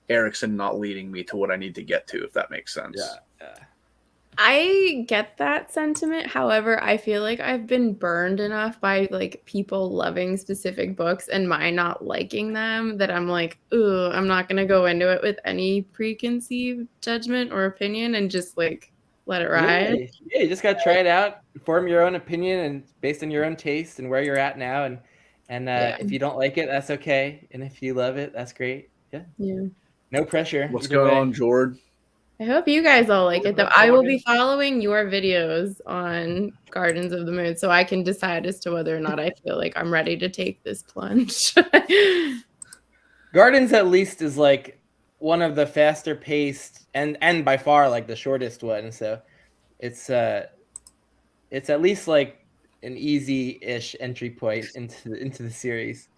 Erickson not leading me to what I need to get to, if that makes sense. Yeah. I get that sentiment. However, I feel like I've been burned enough by like people loving specific books and my not liking them that I'm like, ooh, I'm not gonna go into it with any preconceived judgment or opinion and just like let it ride. Yeah, you just gotta try it out, form your own opinion, and based on your own taste and where you're at now. And if you don't like it, that's okay. And if you love it, that's great. Yeah. No pressure. What's going on, Jord? I hope you guys all like it, though. I will be following your videos on Gardens of the Moon so I can decide as to whether or not I feel like I'm ready to take this plunge. Gardens, at least, is like one of the faster paced and by far like the shortest one. So it's at least like an easy-ish entry point into the series.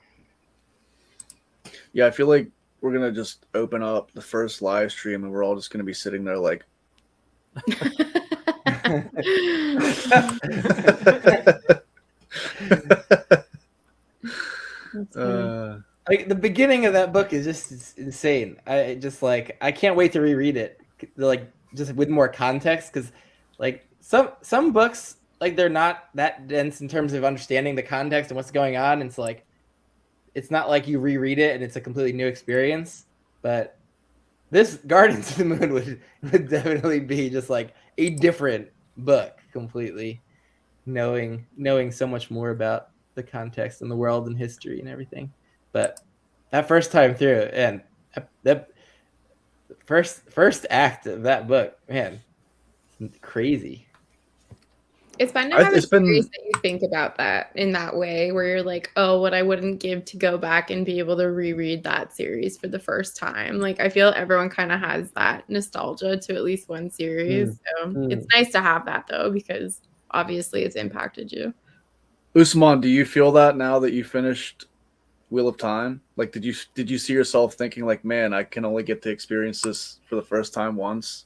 Yeah, I feel like we're gonna just open up the first live stream and we're all just gonna be sitting there like like the beginning of that book is just insane. I can't wait to reread it, like just with more context, because like some books, like they're not that dense in terms of understanding the context and what's going on. And it's like it's not like you reread it and it's a completely new experience. But this Gardens of the Moon would definitely be just like a different book completely, knowing so much more about the context and the world and history and everything. But that first time through, and that first act of that book, man, it's crazy. It's fun to have a series that you think about that in that way, where you're like, oh, what I wouldn't give to go back and be able to reread that series for the first time. Like, I feel everyone kind of has that nostalgia to at least one series. So it's nice to have that, though, because obviously it's impacted you. Usman, do you feel that now that you finished Wheel of Time? Like, did you see yourself thinking like, man, I can only get to experience this for the first time once?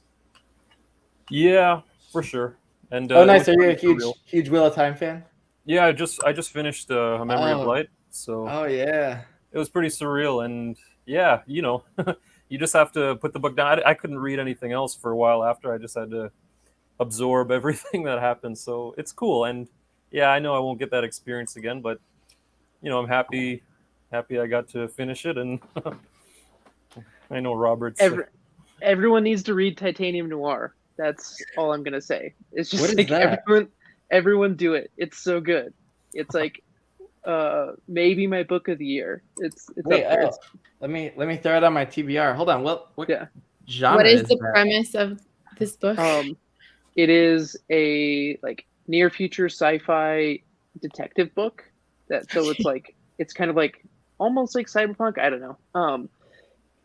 Yeah, for sure. And nice! Are you a huge Wheel of Time fan? Yeah, I just finished A Memory of Light, so yeah, it was pretty surreal. And yeah, you just have to put the book down. I couldn't read anything else for a while after. I just had to absorb everything that happened. So it's cool. And yeah, I know I won't get that experience again, but I'm happy I got to finish it. And I know Robert's. Everyone needs to read Titanium Noir. That's all I'm gonna say. It's just like that? everyone do it. It's so good. It's like maybe my book of the year. It's Wait, let me throw it on my TBR. Hold on. What genre? What is the premise of this book? It is a like near future sci-fi detective book. It's kind of like almost like cyberpunk. I don't know.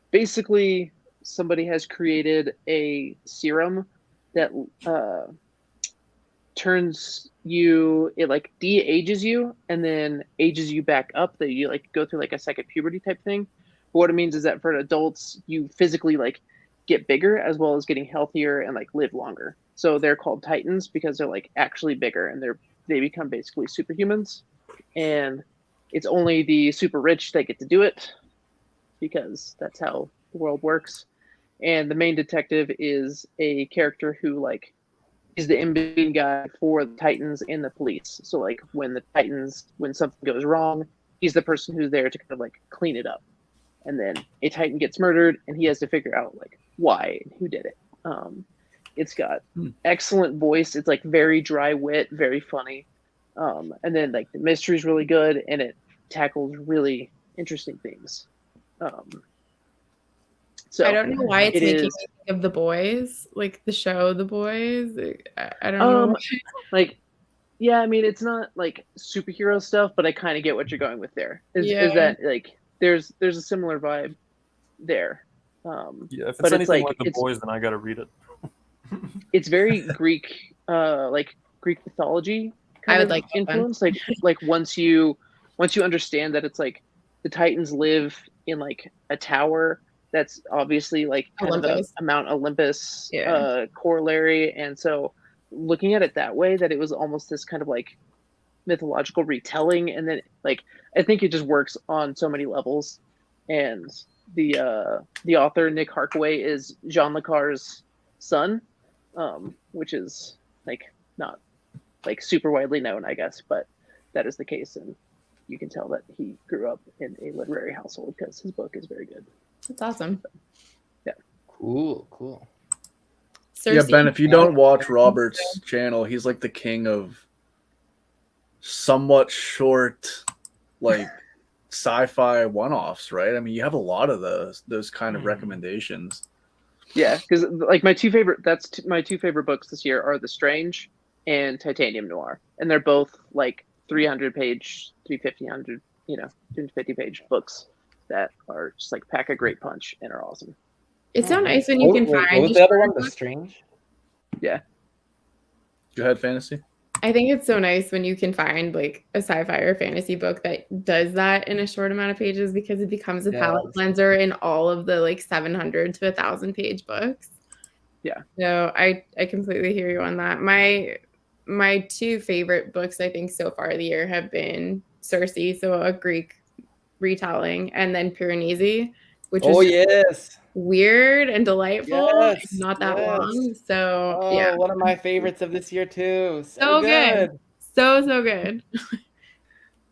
Basically, somebody has created a serum that turns you, it like de-ages you and then ages you back up, that you like go through like a second puberty type thing. But what it means is that for adults, you physically like get bigger as well as getting healthier and like live longer. So they're called Titans because they're like actually bigger and they become basically superhumans. And it's only the super rich that get to do it because that's how the world works. And the main detective is a character who like is the in-between guy for the Titans and the police. So like when something goes wrong, he's the person who's there to kind of like clean it up. And then a Titan gets murdered and he has to figure out like why and who did it. It's got excellent voice. It's like very dry wit, very funny. And then like the mystery is really good and it tackles really interesting things. So I don't know why it's making me think of The Boys, like the show The Boys. I don't know. Like, yeah, I mean, it's not like superhero stuff, but I kind of get what you're going with there. Is that like there's a similar vibe there. Yeah, if it's anything like The Boys, then I got to read it. It's very Greek, like Greek mythology kind I would of like that one. influence. Like once you understand that it's like the Titans live in like a tower that's obviously like kind of Olympus. a Mount Olympus Yeah. corollary, and so looking at it that way, that it was almost this kind of like mythological retelling, and then like I think it just works on so many levels. And the author Nick Harkaway is Jean Le Carre's son, which is like not like super widely known, I guess, but that is the case, and you can tell that he grew up in a literary household because his book is very good. That's awesome. Cool. Yeah, Cersei. Ben, if you don't watch Robert's channel, he's like the king of somewhat short, like sci-fi one-offs, right? I mean, you have a lot of those kind of recommendations. Yeah, because like my two favorite books this year are The Strange and Titanium Noir, and they're both like 300-page, 350, 250-page books that are just like pack a great punch and are awesome. It's so nice when you can What find. was the other one? The Strange. Yeah. Go ahead, Fantasy. I think it's so nice when you can find like a sci-fi or fantasy book that does that in a short amount of pages, because it becomes a palate cleanser in all of the like 700 to 1,000 page books. Yeah. So I completely hear you on that. My two favorite books I think so far of the year have been Circe, so a Greek retelling, and then Piranesi, which was yes. weird and delightful, Yes, and not that yes. long. So Oh, yeah, one of my favorites of this year too. so good. So good.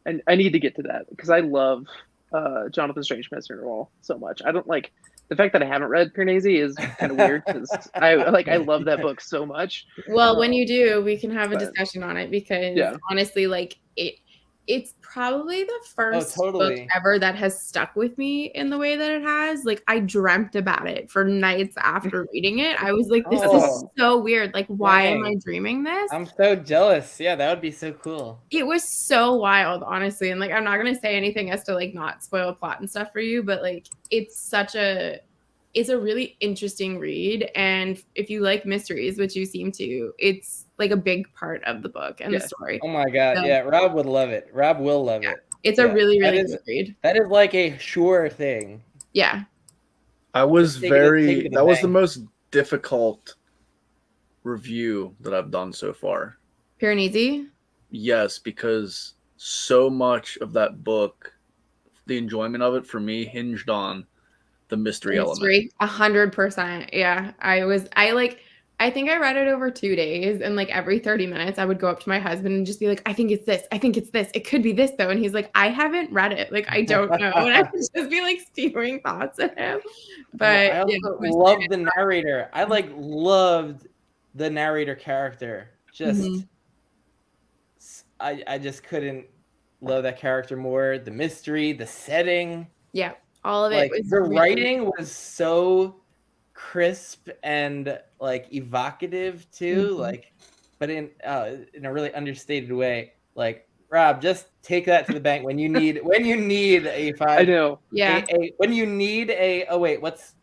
And I need to get to that because I love Jonathan Strange Messenger Roll so much. I don't like the fact that I haven't read Piranesi is kind of weird because I love that book so much. Well, when you do, we can have a but- discussion on it, because Yeah. honestly, like it's probably the first totally. book ever that has stuck with me in the way that it has. Like I dreamt about it for nights after reading it. I was like, this is Oh. so weird. Like, why am I Dang. dreaming this? I'm so jealous. Yeah, that would be so cool. It was so wild, honestly. And like, I'm not going to say anything as to like not spoil plot and stuff for you, but like, it's a really interesting read. And if you like mysteries, which you seem to, it's like a big part of the book and the story. Oh my god, So- yeah, Rob would love it. Rob will love it. It's a Yeah, really, that really is- good read. That is like a sure thing. Yeah. I was Take it to the that was the bank. most difficult review that I've done so far. Piranesi. Yes, because so much of that book, the enjoyment of it for me hinged on the mystery element. Mystery, 100%. Yeah. I think I read it over 2 days, and like every 30 minutes I would go up to my husband and just be like, I think it's this. I think it's this. It could be this though. And he's like, I haven't read it. Like, I don't know. And I would just be like spewing thoughts at him. But I also yeah, love the narrator. I loved the narrator character. Just Mhm. I just couldn't love that character more. The mystery, the setting, yeah, all of it like was the really- writing was so crisp and like evocative too, Mhm. like, but in a really understated way. Like, Rob, just take that to the bank when you need a I five. know. Yeah. When you need oh wait, what's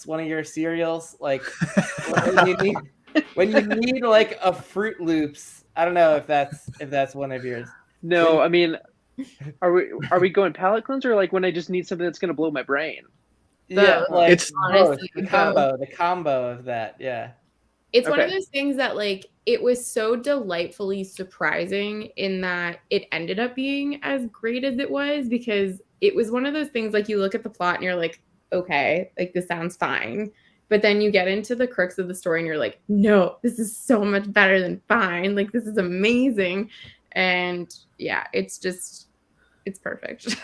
one of your cereals, like when you need like a Fruit Loops. I don't know if that's one of yours. No, I mean, are we going palate cleanser, or like when I just need something that's gonna blow my brain? Yeah, like It's- honestly, the combo of that. Yeah. It's one of Okay. those things that like it was so delightfully surprising in that it ended up being as great as it was, because it was one of those things like you look at the plot and you're like, okay, like this sounds fine. But then you get into the crux of the story and you're like, no, this is so much better than fine. Like this is amazing. And yeah, it's perfect.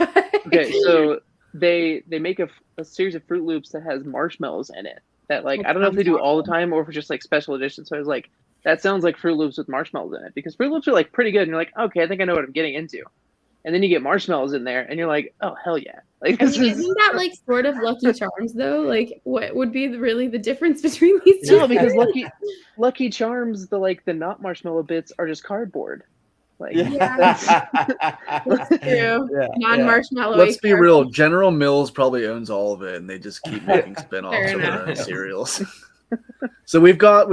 Okay, so they make a series of Fruit Loops that has marshmallows in it. That like I don't know if they do it all the time or if it's just like special edition. So I was like, that sounds like Fruit Loops with marshmallows in it, because Fruit Loops are like pretty good. And you're like, okay, I think I know what I'm getting into. And then you get marshmallows in there, and you're like, oh hell yeah! Like I this mean, is isn't that like sort of Lucky Charms though? Like, what would be really the difference between these two? no, because Lucky Charms, the not marshmallow bits are just cardboard. Like That's true. Yeah, Non-marshmallow. Let's be real. General Mills probably owns all of it, and they just keep making spin-offs Fair of their enough. own cereals. So we've got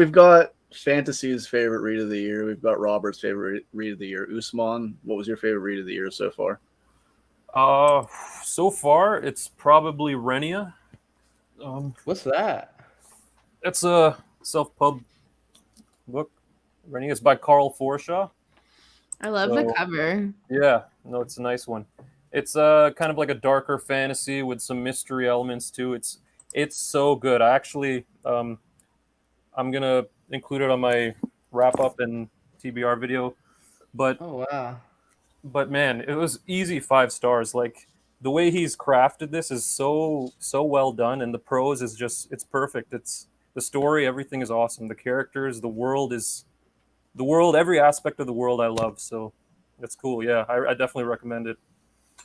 Fantasy's favorite read of the year. We've got Robert's favorite read of the year. Usman, what was your favorite read of the year so far? So far it's probably Renia. What's that? It's a self-pub book. Renia is by Carl Forshaw. I love the So- cover. Yeah, no, it's a nice one. It's kind of like a darker fantasy with some mystery elements too. It's so good. I actually I'm gonna include it on my wrap up and TBR video. But Oh wow. man, it was easy 5 stars. Like the way he's crafted this is so well done, and the prose is just it's perfect. It's the story, everything is awesome. The characters, the world, every aspect of the world I love. So it's cool. Yeah, I definitely recommend it.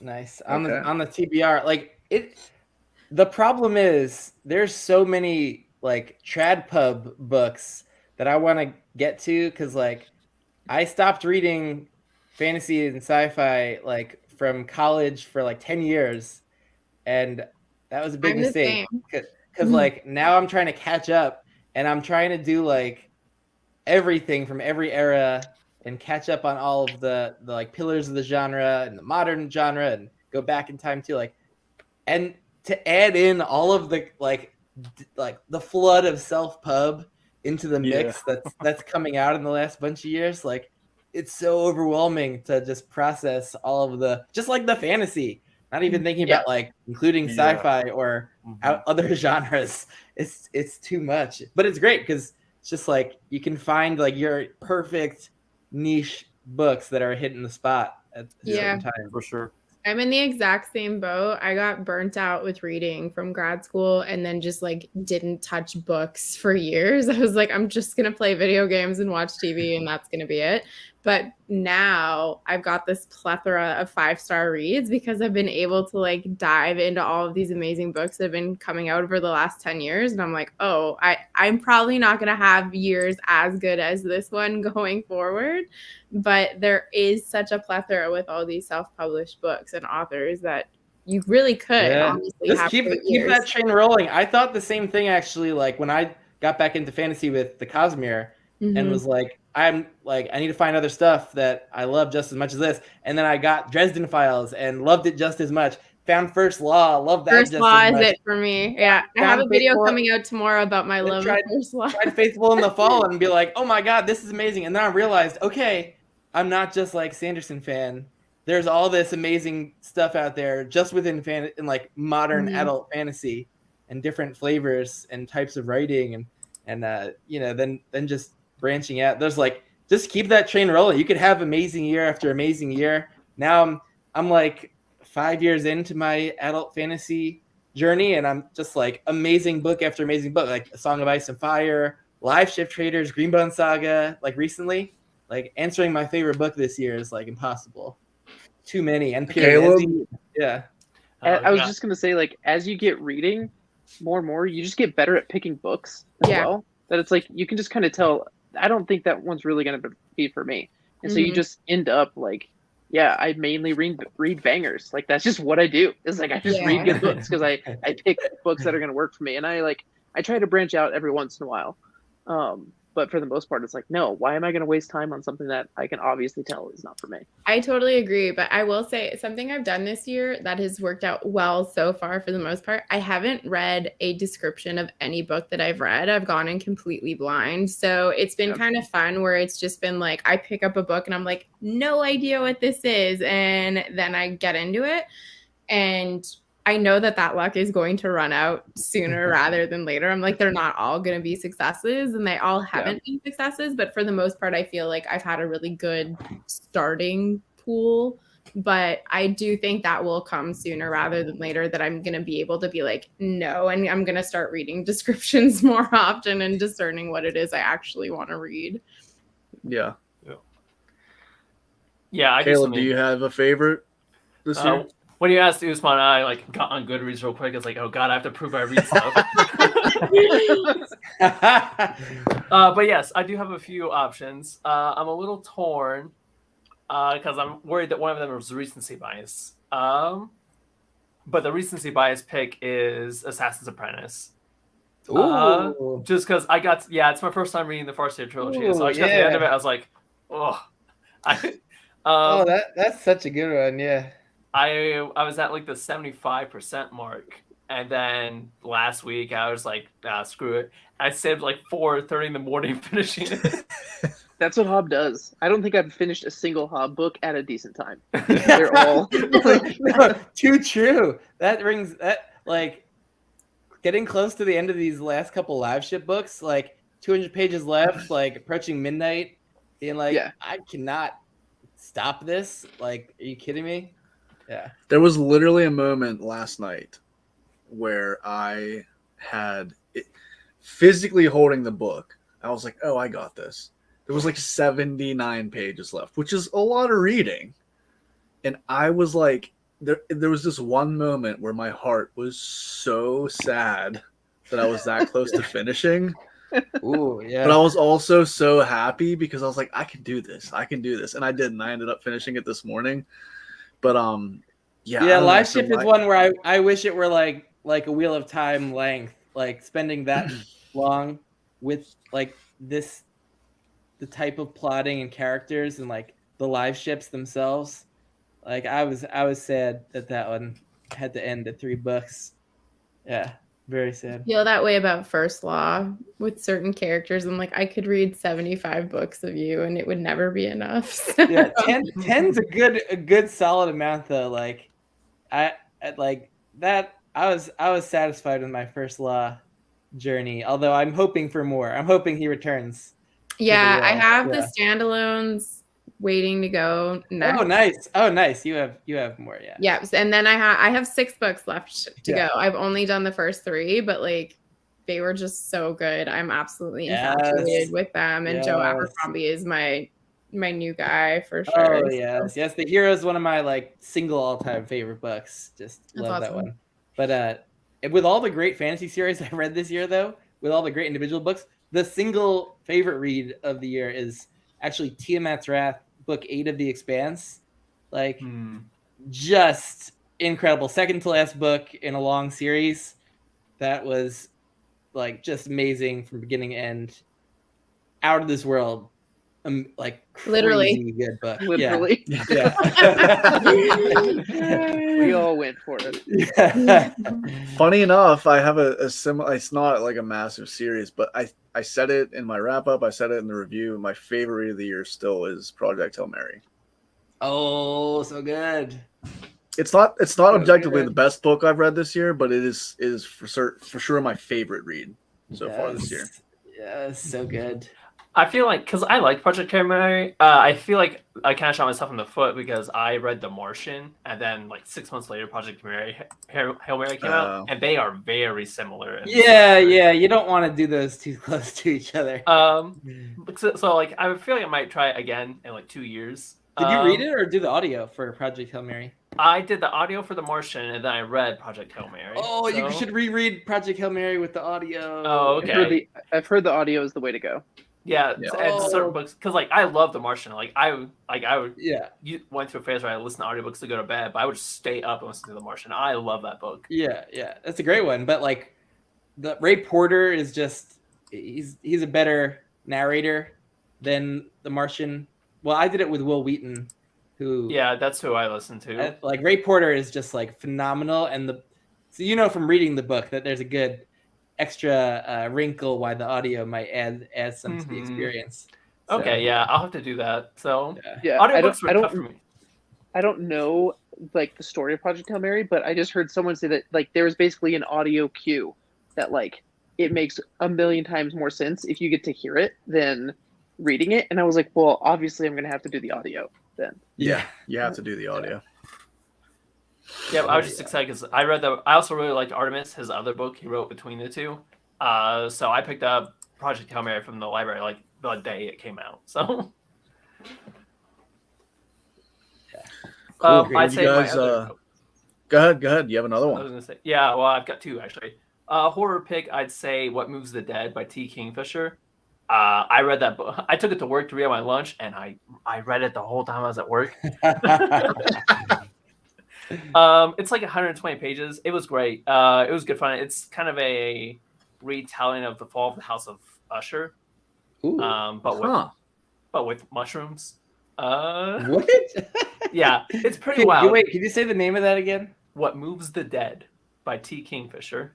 Nice. Okay. On the TBR, like it the problem is there's so many like trad pub books that I want to get to because like I stopped reading fantasy and sci-fi like from college for like 10 years, and that was a big I'm the mistake same. because like now I'm trying to catch up and I'm trying to do like everything from every era and catch up on all of the like pillars of the genre and the modern genre and go back in time too, like, and to add in all of the like the flood of self pub into the mix that's coming out in the last bunch of years, like it's so overwhelming to just process all of the just like the fantasy, not even thinking about like including Yeah. sci-fi or Mhm. other genres. It's too much, but it's great because it's just like you can find like your perfect niche books that are hitting the spot at a certain time. For sure. I'm in the exact same boat. I got burnt out with reading from grad school and then just like didn't touch books for years. I was like, I'm just going to play video games and watch TV and that's going to be it. But now I've got this plethora of 5-star reads because I've been able to like dive into all of these amazing books that have been coming out over the last 10 years. And I'm like, oh, I'm probably not going to have years as good as this one going forward. But there is such a plethora with all these self-published books and authors that you really could honestly Just have keep great keep years. that train rolling. I thought the same thing actually, like when I got back into fantasy with the Cosmere and Mhm. was like, I'm like, I need to find other stuff that I love just as much as this. And then I got Dresden Files and loved it just as much. Found First Law, loved that First just Law as is much. it for me. Yeah, I have a video Faithful- coming out tomorrow about my Then love of tried- First Law. Tried Faithful in the Fall and be like, oh my god, this is amazing. And then I realized, okay, I'm not just like Sanderson fan. There's all this amazing stuff out there just within in like modern Mhm. adult fantasy and different flavors and types of writing and you know then just branching out. There's like just keep that train rolling. You could have amazing year after amazing year. Now I'm like 5 years into my adult fantasy journey and I'm just like amazing book after amazing book, like A Song of Ice and Fire, Live Ship Traders, Greenbone Saga, like recently. Like answering my favorite book this year is like impossible. Too many. And Caleb? yeah. I was Yeah. just gonna say, like, as you get reading more and more, you just get better at picking books as Yeah. well. That it's like you can just kind of tell. I don't think that one's really gonna be for me, and so you Mhm. just end up like, yeah, I mainly read bangers. Like that's just what I do. It's like I just Yeah. read good books because I pick books that are gonna work for me, and I try to branch out every once in a while. But for the most part, it's like, no, why am I going to waste time on something that I can obviously tell is not for me? I totally agree, but I will say something I've done this year that has worked out well so far for the most part. I haven't read a description of any book that I've read. I've gone in completely blind. So it's been Yep. kind of fun where it's just been like I pick up a book and I'm like, no idea what this is. And then I get into it. And I know that luck is going to run out sooner rather than later. I'm like, they're not all going to be successes and they all haven't been successes. But for the most part, I feel like I've had a really good starting pool. But I do think that will come sooner rather than later, that I'm going to be able to be like, no. And I'm going to start reading descriptions more often and discerning what it is I actually want to read. Yeah. Yeah, I Caleb, just, do you have a favorite this year? when you asked Usman, I like got on Goodreads real quick. It's like, oh god, I have to prove I read stuff. But yes, I do have a few options. I'm a little torn because I'm worried that one of them is recency bias. But the recency bias pick is Assassin's Apprentice. Ooh. Just because it's my first time reading the Farseer trilogy, so Ooh, I just got to the end yeah. of it. I was like, oh, That's such a good one. Yeah. I was at like the 75% mark, and then last week I was like, screw it. I saved like 4:30 in the morning finishing it. That's what Hobb does. I don't think I've finished a single Hobb book at a decent time. They're all Too true. That rings that like getting close to the end of these last couple live ship books, like 200 pages left, like approaching midnight, being like, Yeah. I cannot stop this. Like, are you kidding me? Yeah. There was literally a moment last night where I had it, physically holding the book. I was like, oh, I got this. There was like 79 pages left, which is a lot of reading. And I was like, there was this one moment where my heart was so sad that I was that close to finishing. Ooh, yeah. But I was also so happy because I was like, I can do this. And I didn't. I ended up finishing it this morning. But yeah. I Yeah, don't know, live so ship is one where I wish it were like a Wheel of Time length, like spending that long with like the type of plotting and characters and like the live ships themselves. Like I was sad that one had to end at 3 books. Yeah, very sad. Feel that way about First Law with certain characters. I'm like, I could read 75 books of you and it would never be enough. Yeah, 10's a good solid amount though. Like I like that. I was satisfied with my First Law journey. Although I'm hoping for more. I'm hoping he returns. Yeah, I have Yeah. the standalones waiting to go next. Oh, nice. You have more. Yeah. Yeah, and then I have 6 books left to Yeah. go. I've only done the first 3, but like they were just so good. I'm absolutely infatuated with them, and Joe Yes. Abercrombie is my new guy for sure. Oh yes. The Hero is one of my like single all-time favorite books. Just That's love that awesome. one. But with all the great fantasy series I read this year, though, with all the great individual books, the single favorite read of the year is actually Tiamat's Wrath, book 8 of The Expanse. Like, just incredible. Second to last book in a long series. That was like just amazing from beginning to end. Out of this world. Like Literally. crazy good book. literally. Yeah. We all went for it. Yeah. Funny enough, I have a similar. It's not like a massive series, but I said it in my wrap up. I said it in the review. My favorite read of the year still is Project Hail Mary. Oh, so good. It's not objectively good. the best book I've read this year, but it is for sure my favorite read so far this year. Yeah, so good. I feel like, because I like Project Hail Mary, I feel like I kind of shot myself in the foot because I read The Martian, and then like 6 months later, Project Hail Mary came out, and they are very similar. Yeah. You don't want to do those too close to each other. So like, I feel like I might try it again in like 2 years. Did you read it or do the audio for Project Hail Mary? I did the audio for The Martian, and then I read Project Hail Mary. Oh, you should reread Project Hail Mary with the audio. Oh, okay. I've heard the audio is the way to go. Yeah. And certain books, because like I love The Martian. I would. Yeah. You went through a phase where I listened to audiobooks to go to bed, but I would stay up and listen to The Martian. I love that book. Yeah, that's a great one. But like, the Ray Porter is just he's a better narrator than The Martian. Well, I did it with Will Wheaton, who that's who I listen to. Like Ray Porter is just like phenomenal, and so you know from reading the book that there's a good extra wrinkle why the audio might add some to the experience. So, Okay, yeah, I'll have to do that. So yeah, audiobooks were tough for me. I don't know like the story of Project Hail Mary, but I just heard someone say that like there was basically an audio cue that like it makes a million times more sense if you get to hear it than reading it. And I was like, well, obviously I'm gonna have to do the audio then. Yeah, you have to do the audio. Yeah, I was just excited because I also really liked Artemis, his other book he wrote between the two. So I picked up Project Hail Mary from the library like the day it came out. So Cool. I'd say guys, my other go ahead. You have another I was one. gonna say, yeah, well, I've got 2 actually. Horror pick, I'd say What Moves the Dead by T. Kingfisher. I read that book. I took it to work to read on my lunch, and I read it the whole time I was at work. It's like 120 pages. It was great. It was good fun. It's kind of a retelling of the fall of the House of Usher, Ooh, but with mushrooms. what? Yeah, it's pretty Okay, wild. wait, can you say the name of that again? What Moves the Dead by T. Kingfisher.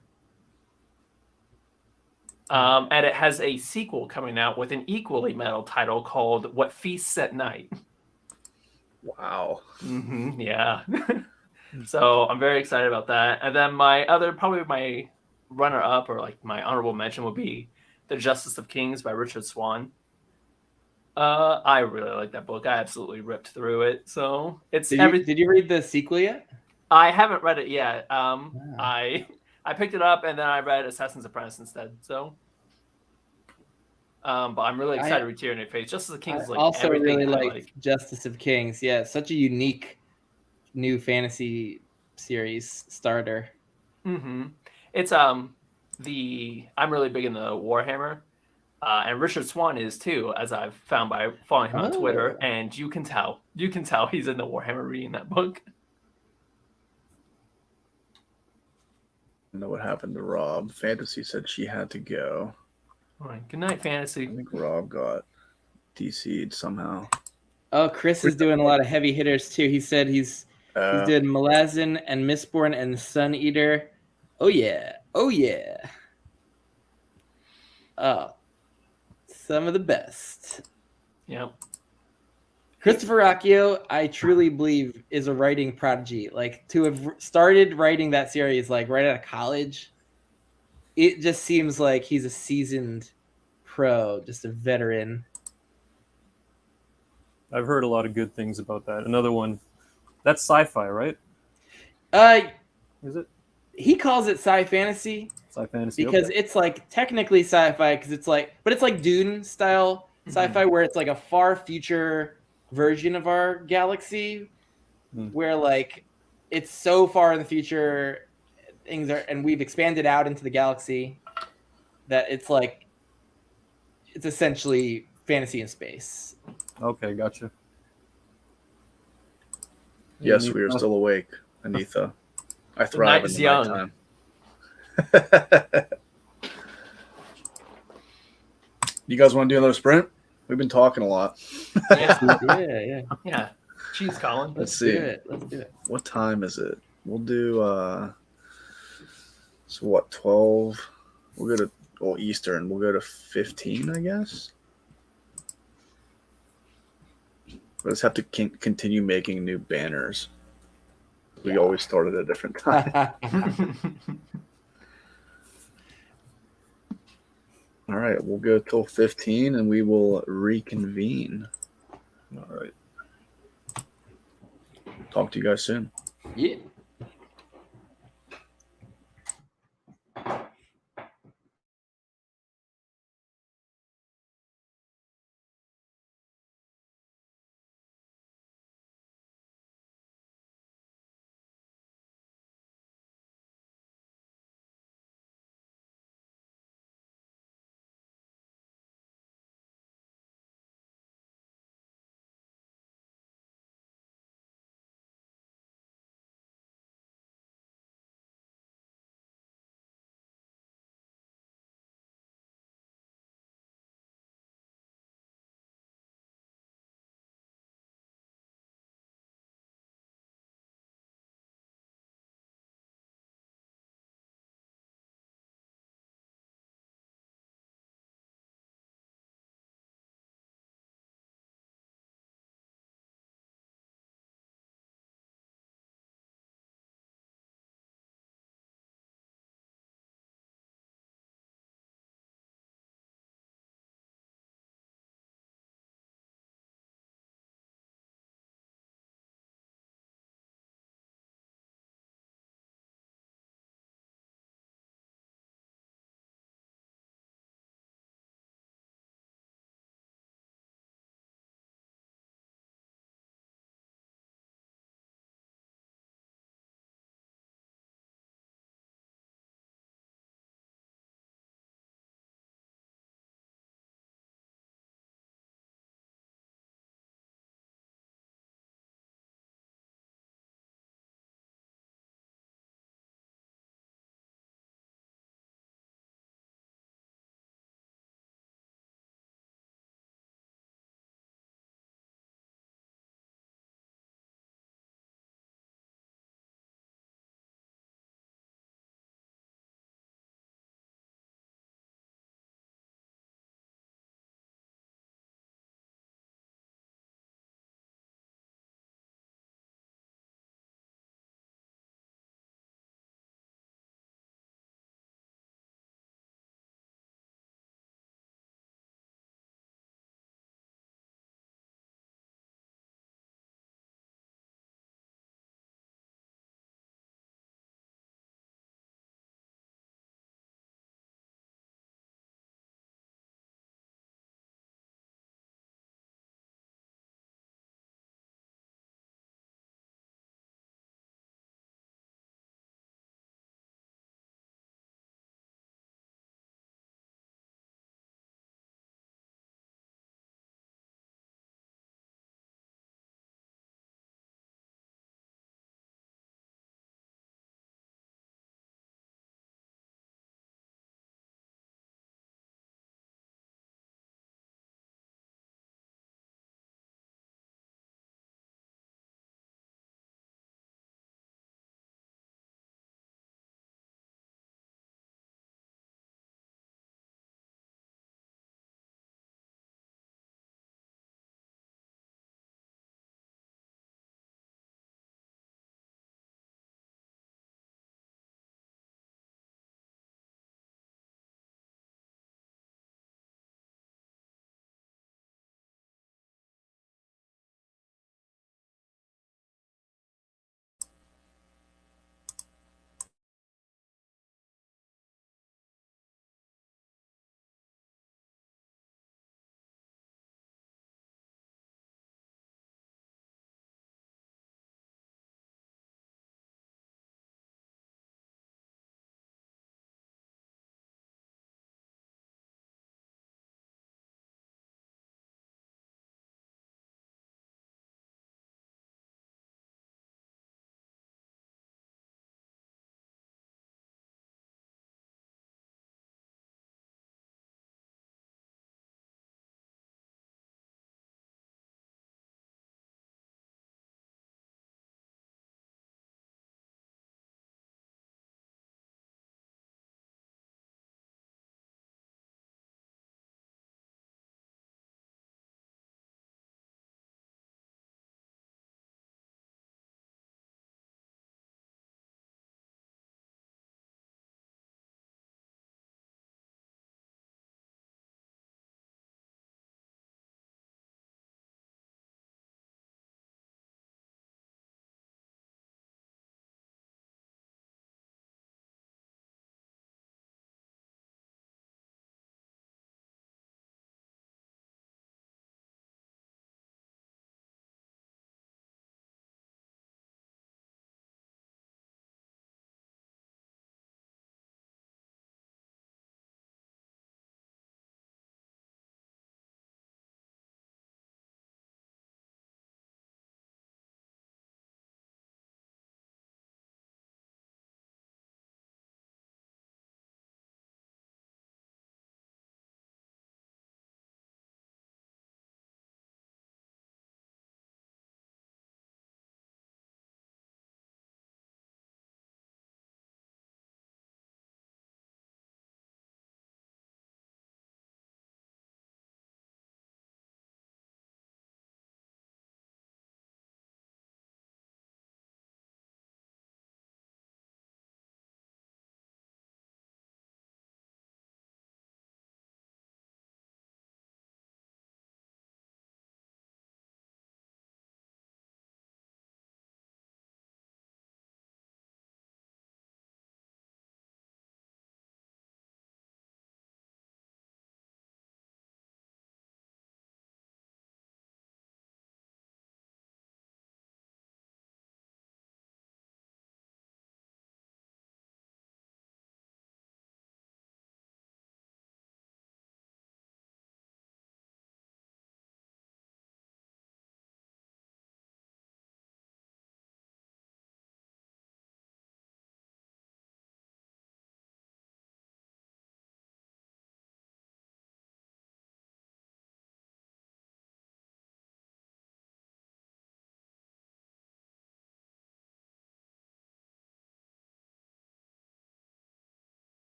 And it has a sequel coming out with an equally metal title called What Feasts at Night. Wow. Yeah. So I'm very excited about that. And then probably my runner up or like my honorable mention would be The Justice of Kings by Richard Swan. I really like that book. I absolutely ripped through it. So it's Did you read the sequel yet? I haven't read it yet. Wow. I picked it up and then I read Assassin's Apprentice instead. So, but I'm really excited to read Tyranny of Fate. Justice of Kings is like also everything really I like Justice of Kings. Yeah, such a unique new fantasy series starter. It's I'm really big in the Warhammer, and Richard Swan is too, as I've found by following him on Twitter. And you can tell he's in the Warhammer reading that book. I know what happened to Rob. Fantasy said she had to go. All right, good night, Fantasy. I think Rob got DC'd somehow. Oh, Chris is doing a lot of heavy hitters too. He said he's doing Malazan and Mistborn and Sun Eater. Oh yeah. Oh, some of the best. Yep. Christopher Rocchio, I truly believe, is a writing prodigy. Like, to have started writing that series like right out of college, it just seems like he's a seasoned pro, just a veteran. I've heard a lot of good things about that. Another one, that's sci-fi, right? Is it? He calls it sci-fantasy. Sci-fantasy because it's like technically sci-fi because it's like, but it's like Dune style sci-fi where it's like a far future version of our galaxy where like it's so far in the future things are, and we've expanded out into the galaxy that it's like it's essentially fantasy in space. Okay, gotcha. Yes, we are still awake, Anitha. I thrive in the nighttime. You guys want to do another sprint? We've been talking a lot. Yeah. Jeez, Colin. Let's see. Let's do it. What time is it? We'll do so what, 12? We'll go to Eastern. We'll go to 15, I guess. We'll just have to continue making new banners. We always start at a different time. All right, we'll go till 15 and we will reconvene. All right. Talk to you guys soon. Yeah.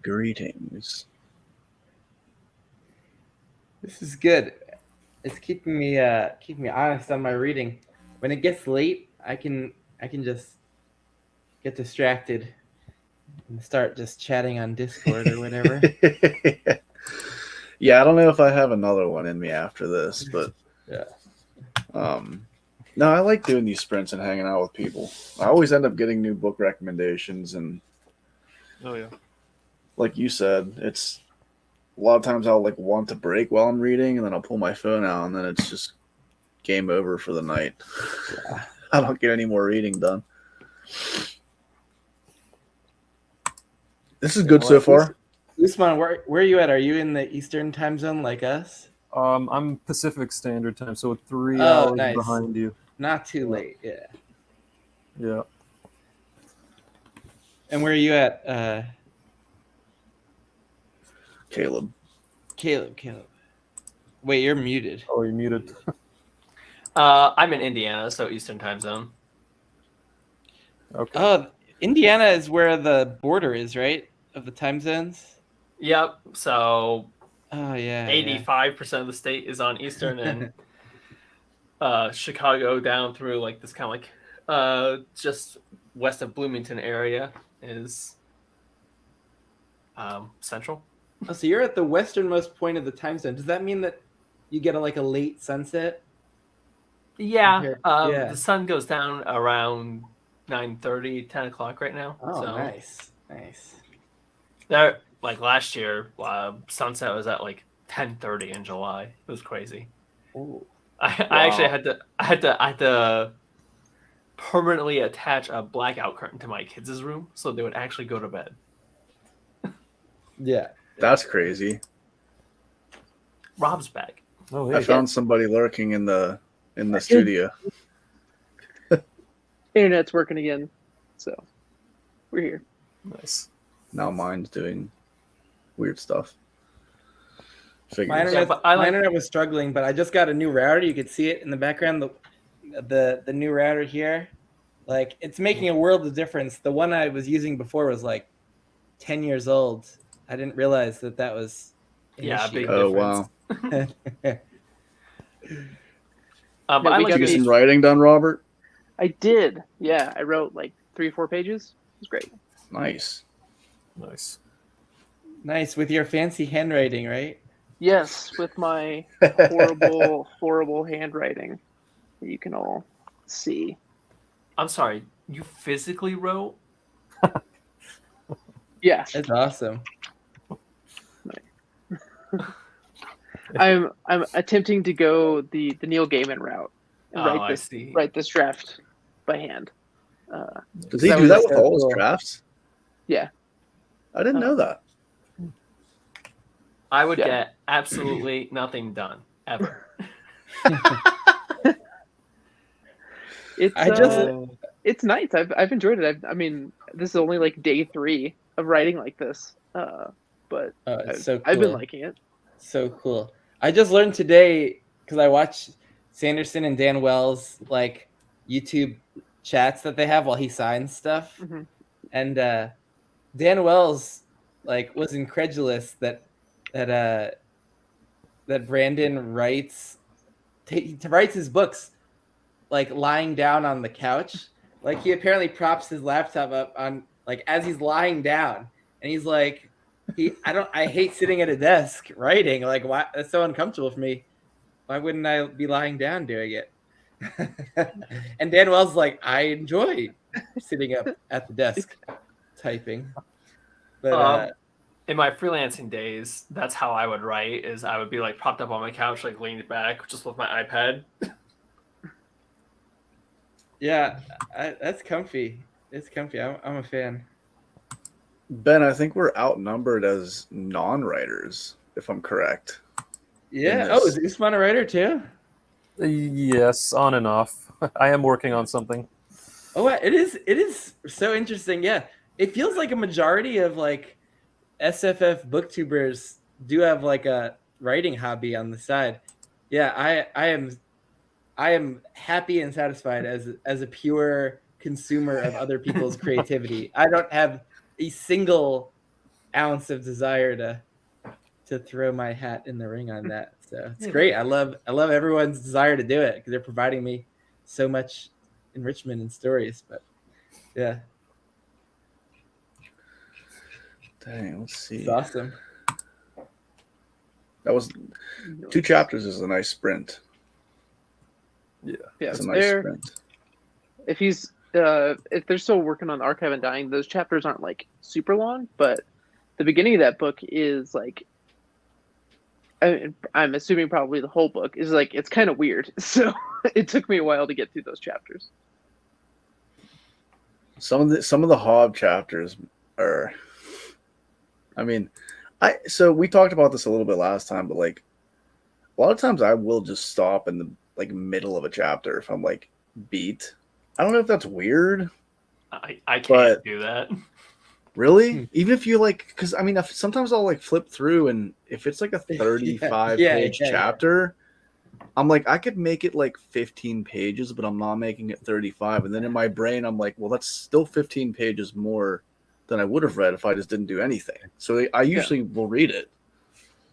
Greetings. This is good. It's keeping me honest on my reading. When it gets late, I can just get distracted and start just chatting on Discord or whatever. Yeah, I don't know if I have another one in me after this, but Yeah. No, I like doing these sprints and hanging out with people. I always end up getting new book recommendations, and Oh yeah. like you said, it's a lot of times I'll like want to break while I'm reading, and then I'll pull my phone out, and then it's just game over for the night. I don't get any more reading done. This is good so far. Usman, where are you at? Are you in the Eastern time zone like us? I'm Pacific Standard Time, so 3 Oh, hours nice. behind you. Not too late, yeah. Yeah. And where are you at, Caleb. Caleb? Wait, you're muted. Oh, you're muted. I'm in Indiana, so Eastern time zone. Okay. Oh, Indiana is where the border is, right? Of the time zones? Yep. So Oh, yeah. 85% of the state is on Eastern, and Chicago down through like this kind of like just west of Bloomington area is Central. Oh, so you're at the westernmost point of the time zone. Does that mean that you get a late sunset? Yeah, Okay, yeah. The sun goes down around 9:30, 10 o'clock right now. Oh, so nice. there, like last year, sunset was at like 10:30 in July. It was crazy. Ooh. I actually had to permanently attach a blackout curtain to my kids' room so they would actually go to bed. Yeah. That's crazy. Rob's back. Oh, I hey. found somebody lurking in the studio. Internet's working again, so we're here. Nice. Now mine's doing weird stuff. Figures. My internet, but I like- my internet was struggling, but I just got a new router. You could see it in the background. The new router here, like it's making a world of difference. The one I was using before was like 10 years old. I didn't realize that was an Yeah, issue. big Oh difference. wow! But Yeah, I we like Did you get these- some writing done, Robert? I did. Yeah, I wrote like 3 or 4 pages. It was great. Nice. Nice. Nice with your fancy handwriting, right? Yes, with my horrible handwriting that you can all see. I'm sorry, you physically wrote? Yeah, That's awesome. I'm attempting to go the Neil Gaiman route and I see. write this draft by hand. Does he That do was that with so all his cool. drafts? Yeah. I didn't know that. I would Yeah. get absolutely nothing done ever. It's I just- it's nice. I've enjoyed it. I mean, this is only like day 3 of writing like this. But Oh, it's so cool. I've been liking it. So cool. I just learned today because I watched Sanderson and Dan Wells like YouTube chats that they have while he signs stuff, Mhm. and Dan Wells like was incredulous that Brandon writes his books like lying down on the couch. Like he apparently props his laptop up on like as he's lying down, and he's like, I hate sitting at a desk writing. Like, why? That's so uncomfortable for me. Why wouldn't I be lying down doing it? And Dan Wells like, I enjoy sitting up at the desk typing. But In my freelancing days, that's how I would write. Is I would be like propped up on my couch, like leaned back, just with my iPad. yeah, that's comfy. It's comfy. I'm a fan. Ben, I think we're outnumbered as non-writers, if I'm correct. Yeah. In Oh, this. is Usman a writer too? Yes, on and off. I am working on something. Oh, it is so interesting. Yeah, it feels like a majority of like SFF booktubers do have like a writing hobby on the side. Yeah, I am happy and satisfied as a pure consumer of other people's creativity. I don't have a single ounce of desire to throw my hat in the ring on that. So it's great. I love everyone's desire to do it because they're providing me so much enrichment and stories. But yeah, Dang, let's see. it's awesome. That was 2 chapters is a nice sprint. Yeah, It's a nice sprint. if he's if they're still working on Archive Undying, those chapters aren't like super long, but the beginning of that book is like, I'm assuming probably the whole book is like, it's kind of weird. So it took me a while to get through those chapters. Some of the Hob chapters are, I mean, so we talked about this a little bit last time, but like a lot of times I will just stop in the like middle of a chapter if I'm like beat. I don't know if that's weird. I can't But- do that. Really? Even if you like, because I mean, sometimes I'll like flip through, and if it's like a 35 page yeah. chapter, I'm like, I could make it like 15 pages, but I'm not making it 35. And then in my brain, I'm like, well, that's still 15 pages more than I would have read if I just didn't do anything. So I usually will read it.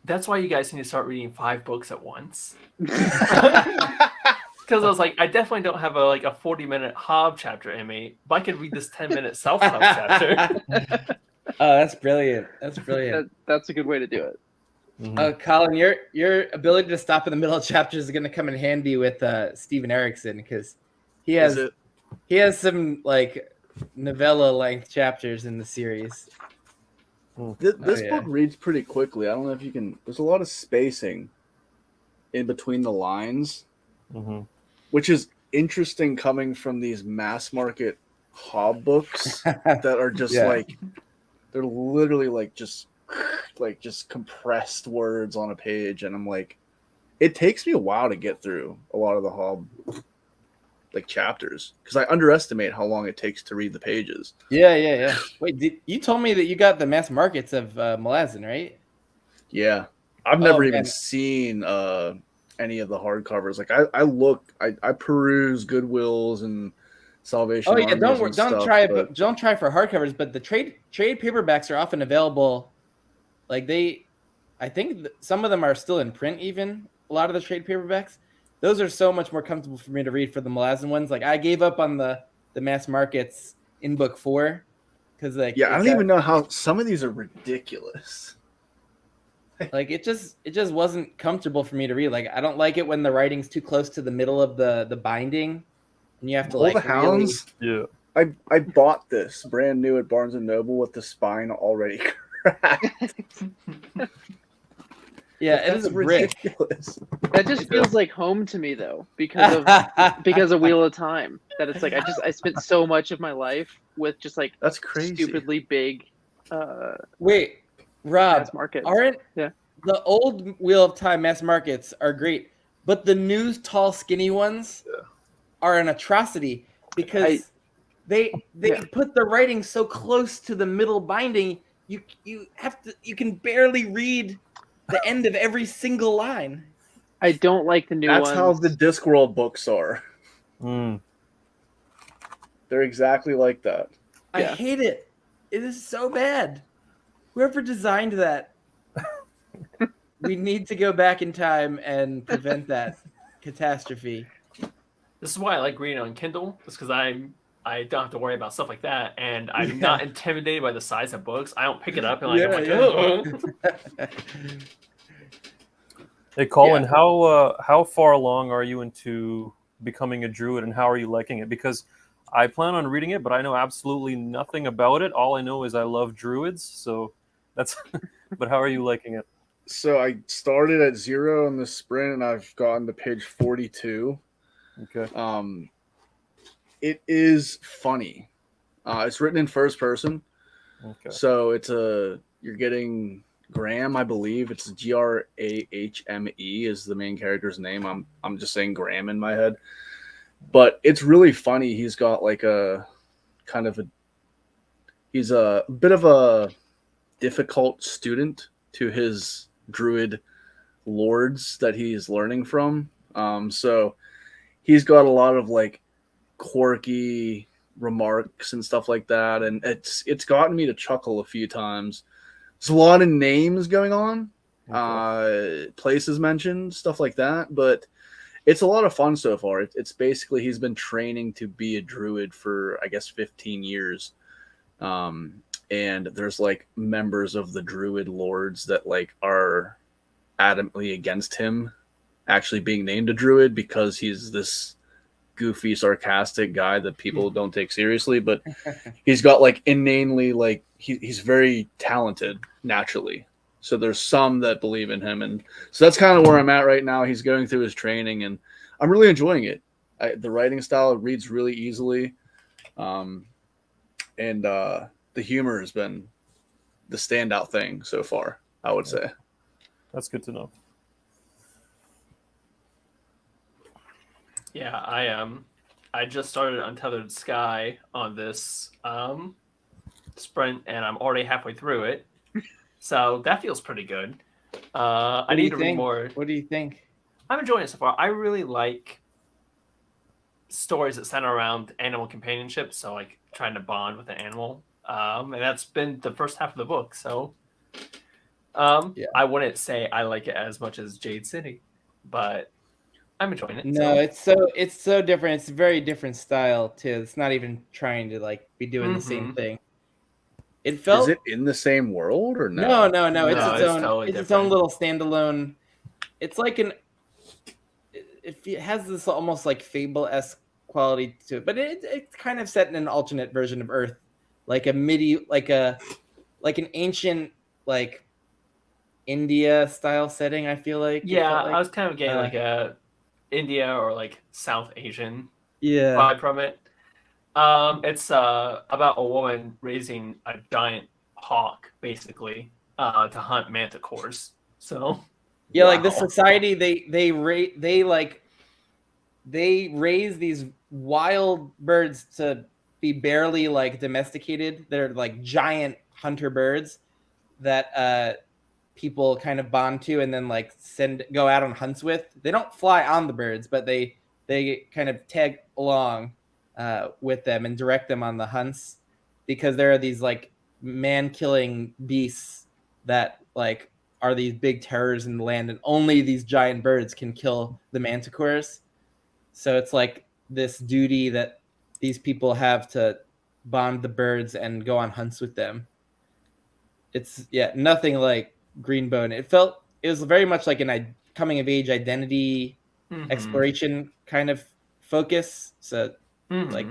That's why you guys need to start reading 5 books at once. Because I was like, I definitely don't have a 40-minute Hob chapter in me, but I could read this 10-minute Self Hob chapter. Oh, that's brilliant. That's brilliant. That's a good way to do it. Mhm. Colin, your ability to stop in the middle of chapters is going to come in handy with Steven Erickson because he Is has some like novella length chapters in the series. This yeah. book reads pretty quickly. I don't know if you can. There's a lot of spacing in between the lines, Mhm. which is interesting coming from these mass market Hob books that are just Yeah. like, they're literally like just compressed words on a page, and I'm like, it takes me a while to get through a lot of the Hob like chapters because I underestimate how long it takes to read the pages. Yeah. Wait, you told me that you got the mass markets of Malazan, right? Yeah, I've never Oh, even man. seen any of the hardcovers. Like I peruse Goodwills and Salvation. Oh yeah, Armies don't and stuff, try but don't try for hardcovers, but the trade paperbacks are often available. Like I think some of them are still in print. Even a lot of the trade paperbacks, those are so much more comfortable for me to read for the Malazan ones. Like I gave up on the mass markets in book 4 because like yeah, I don't even know how some of these are ridiculous. like it just wasn't comfortable for me to read. Like I don't like it when the writing's too close to the middle of the binding, and you have to All like the Hounds. Yeah. I bought this brand new at Barnes and Noble with the spine already cracked. Yeah, it is a brick. ridiculous. That just feels like home to me though, because of Wheel of Time. That it's like I spent so much of my life with just like That's crazy. stupidly big Wait, Rob, mass markets. aren't Yeah. the old Wheel of Time mass markets are great, but the new tall skinny ones are an atrocity because they put the writing so close to the middle binding you can barely read the end of every single line. I don't like the new That's ones. how the Discworld books are. Mm. They're exactly like that. I Yeah. hate it. It is so bad. Whoever designed that, we need to go back in time and prevent that catastrophe. This is why I like reading on Kindle, just because I don't have to worry about stuff like that, and I'm not intimidated by the size of books. I don't pick it up and I'm like, oh. Hey, Colin, how far along are you into becoming a druid, and how are you liking it? Because I plan on reading it, but I know absolutely nothing about it. All I know is I love druids, so that's. But how are you liking it? So I started at 0 in the sprint, and I've gotten to page 42. Okay. It is funny. It's written in first person, Okay. so you're getting Graham, I believe. It's Grahme is the main character's name. I'm just saying Graham in my head, but it's really funny. He's got like he's a bit of a difficult student to his druid lords that he's learning from. So he's got a lot of like quirky remarks and stuff like that, and it's gotten me to chuckle a few times. There's a lot of names going on, places mentioned, stuff like that, but it's a lot of fun so far. It's basically he's been training to be a druid for, I guess, 15 years. And there's like members of the druid lords that like are adamantly against him actually being named a druid because he's this goofy, sarcastic guy that people don't take seriously, but he's got like inanely like he's very talented naturally. So there's some that believe in him, and so that's kind of where I'm at right now. He's going through his training, and I'm really enjoying it. The writing style reads really easily, and the humor has been the standout thing so far, I would say. That's good to know. Yeah, I just started Untethered Sky on this sprint, and I'm already halfway through it, so that feels pretty good. I need to read more. What do you think? I'm enjoying it so far. I really like stories that center around animal companionship, so like trying to bond with an animal, and that's been the first half of the book. So, I wouldn't say I like it as much as Jade City, but I'm enjoying it. No, it's so different. It's a very different style too. It's not even trying to like be doing the same thing. It felt. Is it in the same world or no? No. It's its own. Totally it's its own little standalone. It's like it has this almost like Fable-esque quality to it, but it's kind of set in an alternate version of Earth, like an ancient like India style setting. I feel like. Yeah, like. I was kind of getting like a India or like South Asian Yeah. vibe from it. It's about a woman raising a giant hawk, basically, to hunt manticores. So yeah, like the society they raise these wild birds to be barely like domesticated. They're like giant hunter birds that people kind of bond to and then like go out on hunts with. They don't fly on the birds, but they kind of tag along with them and direct them on the hunts, because there are these like man-killing beasts that like are these big terrors in the land, and only these giant birds can kill the manticores. So it's like this duty that these people have to bond the birds and go on hunts with them. It's nothing like Greenbone. It was very much like a coming of age identity exploration kind of focus. So like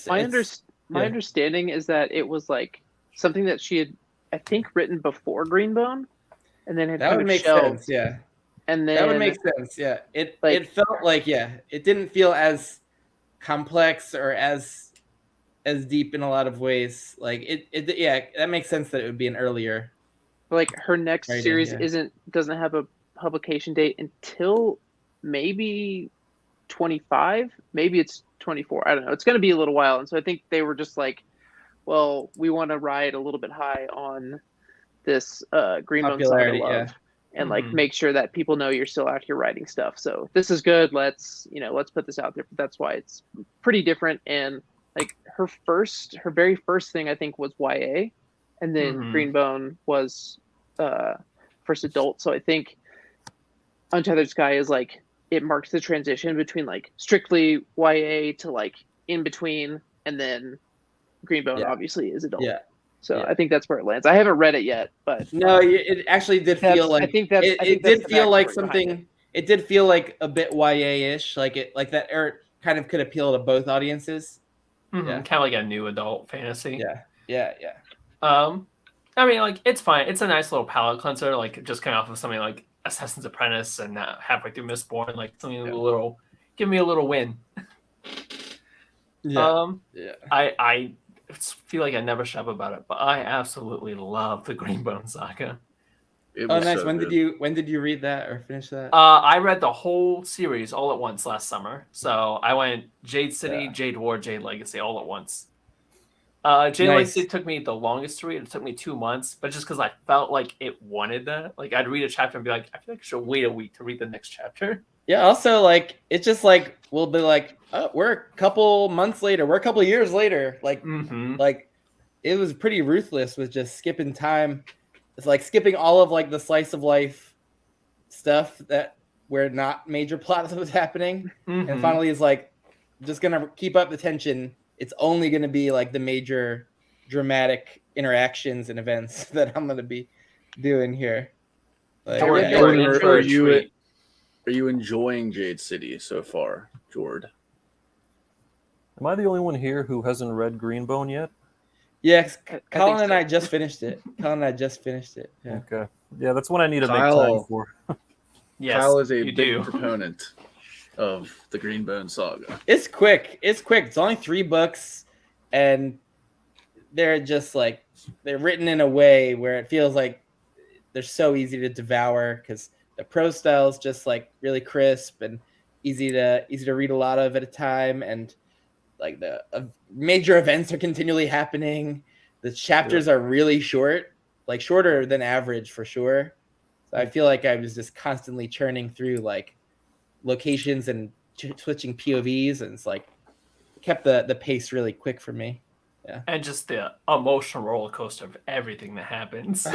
my understanding is that it was like something that she had, I think, written before Greenbone, and then had that kind would of make shelved. sense. Yeah, And then that would make sense. Yeah, it felt like it didn't feel as complex or as deep in a lot of ways. Like it that makes sense that it would be an earlier. Like her next writing, series yeah. doesn't have a publication date until maybe 25, maybe it's 24. I don't know. It's going to be a little while, and so I think they were just like, well, we want to ride a little bit high on this Greenbone Saga love, and like make sure that people know you're still out here writing stuff. So this is good. Let's put this out there. But that's why it's pretty different. And like her very first thing I think was YA, and then Greenbone was first adult. So I think Untethered Sky is like, it marks the transition between like strictly YA to like in between, and then Greenbone obviously is adult. Yeah. So I think that's where it lands. I haven't read it yet, but no, it actually did feel like it did feel like something. It did feel like a bit YA-ish, like that kind of could appeal to both audiences. Kind of like a new adult fantasy. Yeah. I mean, like, it's fine. It's a nice little palate cleanser, like just coming off of something like Assassin's Apprentice and halfway through Mistborn, like something give me a little win. I feel like I never shut up about it, but I absolutely love the Greenbone Saga. Oh, nice. When did you read that or finish that? I read the whole series all at once last summer. So I went Jade City, Jade War, Jade Legacy all at once. Jade Legacy took me the longest to read. It took me 2 months, but just because I felt like it wanted that. Like I'd read a chapter and be like, I feel like I should wait a week to read the next chapter. Yeah. Also, like it's just like we'll be like, we're a couple months later. We're a couple years later. Like it was pretty ruthless with just skipping time. It's like skipping all of like the slice of life stuff that where not major plot was happening, and finally is like just gonna keep up the tension. It's only gonna be like the major dramatic interactions and events that I'm gonna be doing here. Like, Jordan, yeah. you're in for a treat. Are you enjoying Jade City so far, Jord? Am I the only one here who hasn't read Greenbone yet? yeah, I Colin think and so. I just finished it. Yeah. Okay. Yeah, that's what I need to make Kyle. time for. Yes, Kyle is a you big do. proponent of the Greenbone saga. It's quick. It's only 3 books, and they're just like they're written in a way where it feels like they're so easy to devour because the prose style is just like really crisp and easy to read a lot of at a time, and like the major events are continually happening. The chapters are really short, like shorter than average for sure. So I feel like I was just constantly churning through like locations and switching POVs, and it's like kept the pace really quick for me. And just the emotional roller coaster of everything that happens.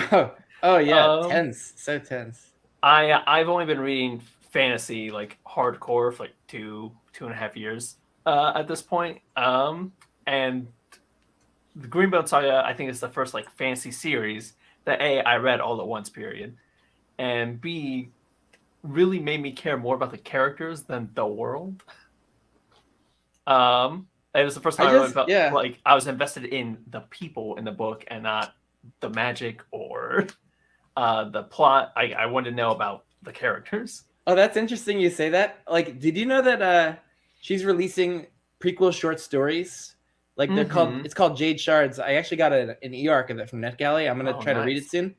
Oh yeah, Um, so tense. I've only been reading fantasy like hardcore for like 2.5 years at this point. And the Greenbone Saga I think is the first like fantasy series that I read all at once, period, and B really made me care more about the characters than the world. It was the first time I really felt like I was invested in the people in the book and not the magic or the plot. I wanted to know about the characters. Oh, that's interesting you say that. Like, did you know that she's releasing prequel short stories? Like they're it's called Jade Shards. I actually got an e-arc of it from NetGalley. I'm gonna try to read it soon.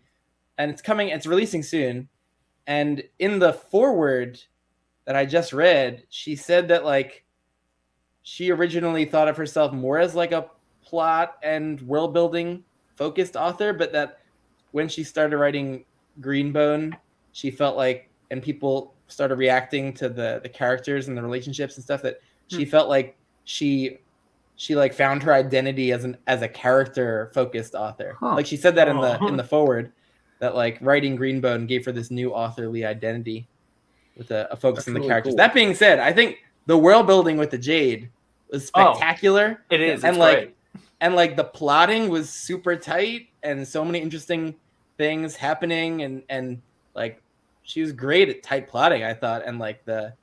And it's releasing soon. And in the foreword that I just read, she said that like she originally thought of herself more as like a plot and world building focused author, but that when she started writing Greenbone, she felt like, and people started reacting to the characters and the relationships and stuff, that she felt like she like found her identity as a character focused author. Like she said that in the forward, that like writing Greenbone gave her this new authorly identity with a focus on the characters. Cool. That being said, I think the world building with the Jade was spectacular. It is, and it's like great. And like the plotting was super tight and so many interesting things happening, and like she was great at tight plotting, I thought, and like the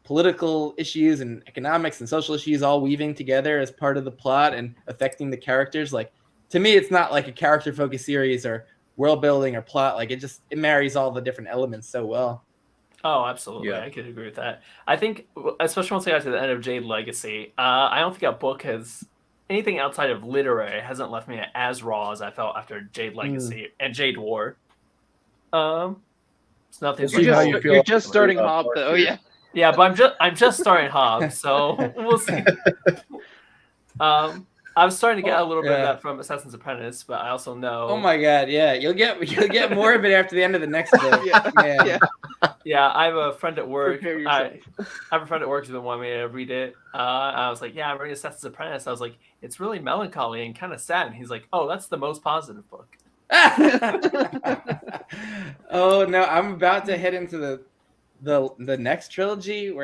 political issues and economics and social issues all weaving together as part of the plot and affecting the characters. Like to me, it's not like a character focused series or world building or plot. Like it marries all the different elements so well. Oh, absolutely. Yeah. I could agree with that. I think, especially once we got to the end of Jade Legacy, I don't think a book has anything outside of literary hasn't left me as raw as I felt after Jade Legacy and Jade War. It's nothing. You're just starting Hob, though. Yeah. Yeah, but I'm just starting Hob, so we'll see. I was starting to get a little bit of that from Assassin's Apprentice, but I also know. Oh my god, yeah, you'll get more of it after the end of the next book. Yeah, I have a friend at work. I have a friend at work who wanted me to read it. I was like, yeah, I'm reading Assassin's Apprentice. I was like, it's really melancholy and kind of sad. And he's like, oh, that's the most positive book. Oh no, I'm about to head into the next trilogy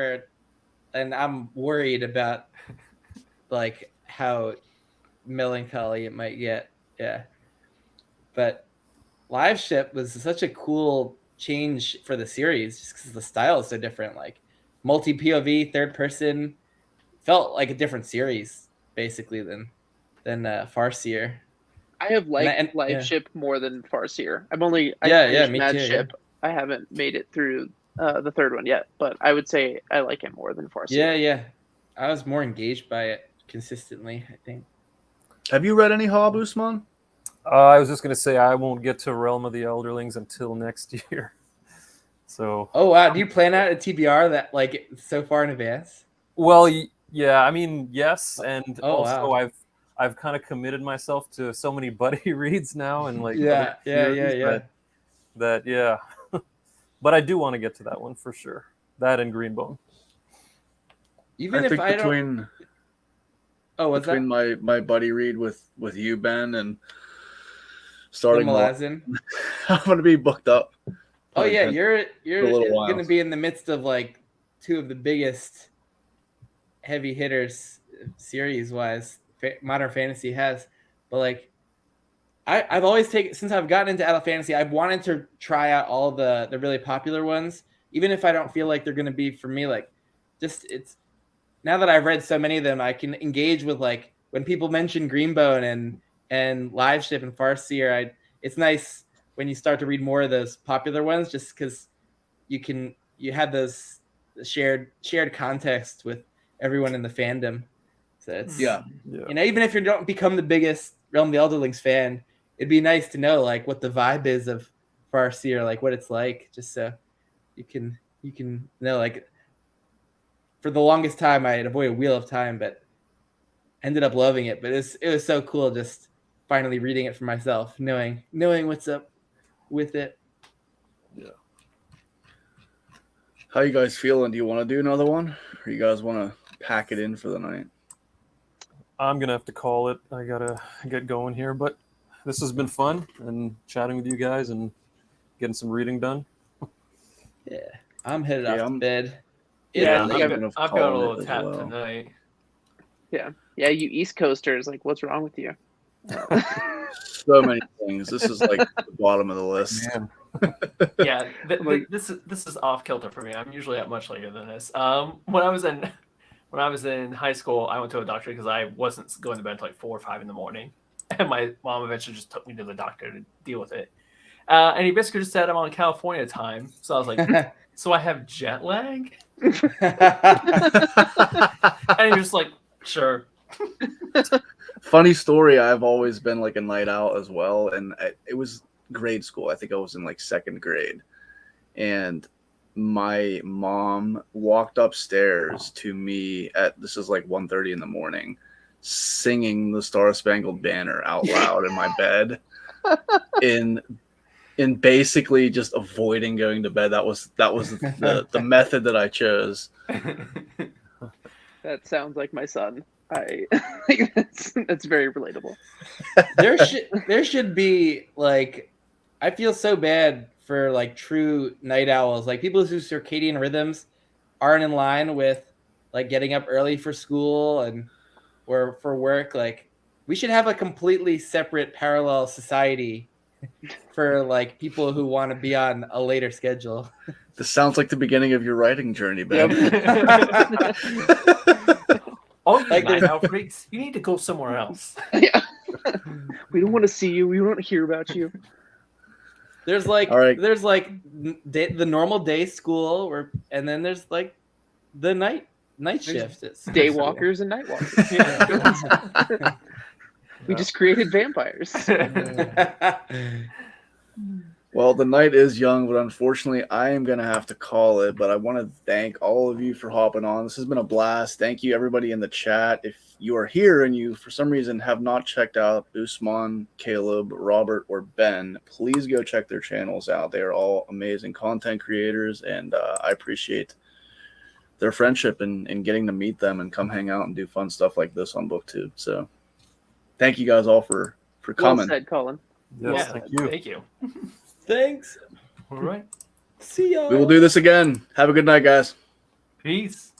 and I'm worried about like how melancholy it might get. Yeah, but Live Ship was such a cool change for the series just because the style is so different. Like multi POV, third person, felt like a different series basically than Farseer. I have liked Live Ship more than Farseer. I me Mad too. Ship. I haven't made it through the third one yet, but I would say I like it more than Farseer. Yeah. I was more engaged by it consistently, I think. Have you read any Hob, Usman? I was just going to say I won't get to Realm of the Elderlings until next year. So. Oh wow! Do you plan out a TBR that like so far in advance? Well, yeah. I mean, yes, and also wow. I've kind of committed myself to so many buddy reads now, and like yeah. That but I do want to get to that one for sure. That and Greenbone. Even I if think I don't. between Oh, what's that? between my buddy Reed with you, Ben, and The starting Malazan. I'm gonna be booked up. Oh yeah, Intended. you're a little while. going to be in the midst of like two of the biggest heavy hitters series wise Modern Fantasy has. But like I've always taken, since I've gotten into adult fantasy, I've wanted to try out all the really popular ones, even if I don't feel like they're going to be for me. Like, just it's now that I've read so many of them, I can engage with like when people mention Greenbone and Live Ship and Farseer. It's nice when you start to read more of those popular ones, just because you have those shared context with everyone in the fandom. So it's Yeah. you know, even if you don't become the biggest Realm of the Elderlings fan, it'd be nice to know like what the vibe is of Farseer, like what it's like, just so you can know. Like for the longest time, I had avoided Wheel of Time, but ended up loving it. But it was so cool just finally reading it for myself, knowing what's up with it. Yeah. How you guys feeling? Do you want to do another one, or you guys want to pack it in for the night? I'm gonna have to call it. I gotta get going here, but this has been fun and chatting with you guys and getting some reading done. Yeah, I'm headed Yeah, off to I'm- bed. Yeah, I'm I've thinking got, of I've got a calling little it as tap well. tonight. Yeah, you East Coasters, like, what's wrong with you? So many things. This is like the bottom of the list. Man, Yeah, Like- this is off kilter for me. I'm usually at much later than this. When I was in high school, I went to a doctor because I wasn't going to bed until like 4 or 5 in the morning, and my mom eventually just took me to the doctor to deal with it. And he basically just said I'm on California time, so I was like, so I have jet lag, and he was just like, sure. Funny story. I've always been like a night out as well, and it was grade school. I think I was in like second grade, and my mom walked upstairs to me at this is like 1:30 in the morning, singing the Star Spangled Banner out loud in my bed, in basically just avoiding going to bed. That was the method that I chose. That sounds like my son. That's very relatable. there should be like, I feel so bad for like true night owls, like people whose circadian rhythms aren't in line with like getting up early for school and or for work. Like we should have a completely separate parallel society for like people who want to be on a later schedule. This sounds like the beginning of your writing journey, Ben. All you Like night there's- owl freaks, you need to go somewhere else. Yeah. We don't want to see you. We don't want to hear about you. There's like All right. there's like the normal day school and then there's like the night shift. It's Daywalkers and nightwalkers. Yeah. We just created vampires. Well, the night is young, but unfortunately, I am going to have to call it. But I want to thank all of you for hopping on. This has been a blast. Thank you, everybody in the chat. If you are here and you, for some reason, have not checked out Usman, Caleb, Robert, or Ben, please go check their channels out. They are all amazing content creators, and I appreciate their friendship and getting to meet them and come hang out and do fun stuff like this on BookTube. So thank you guys all for Well coming. said, Colin. yes, Yeah, thank you. Thank you. Thanks. All right. See y'all. We will do this again. Have a good night, guys. Peace.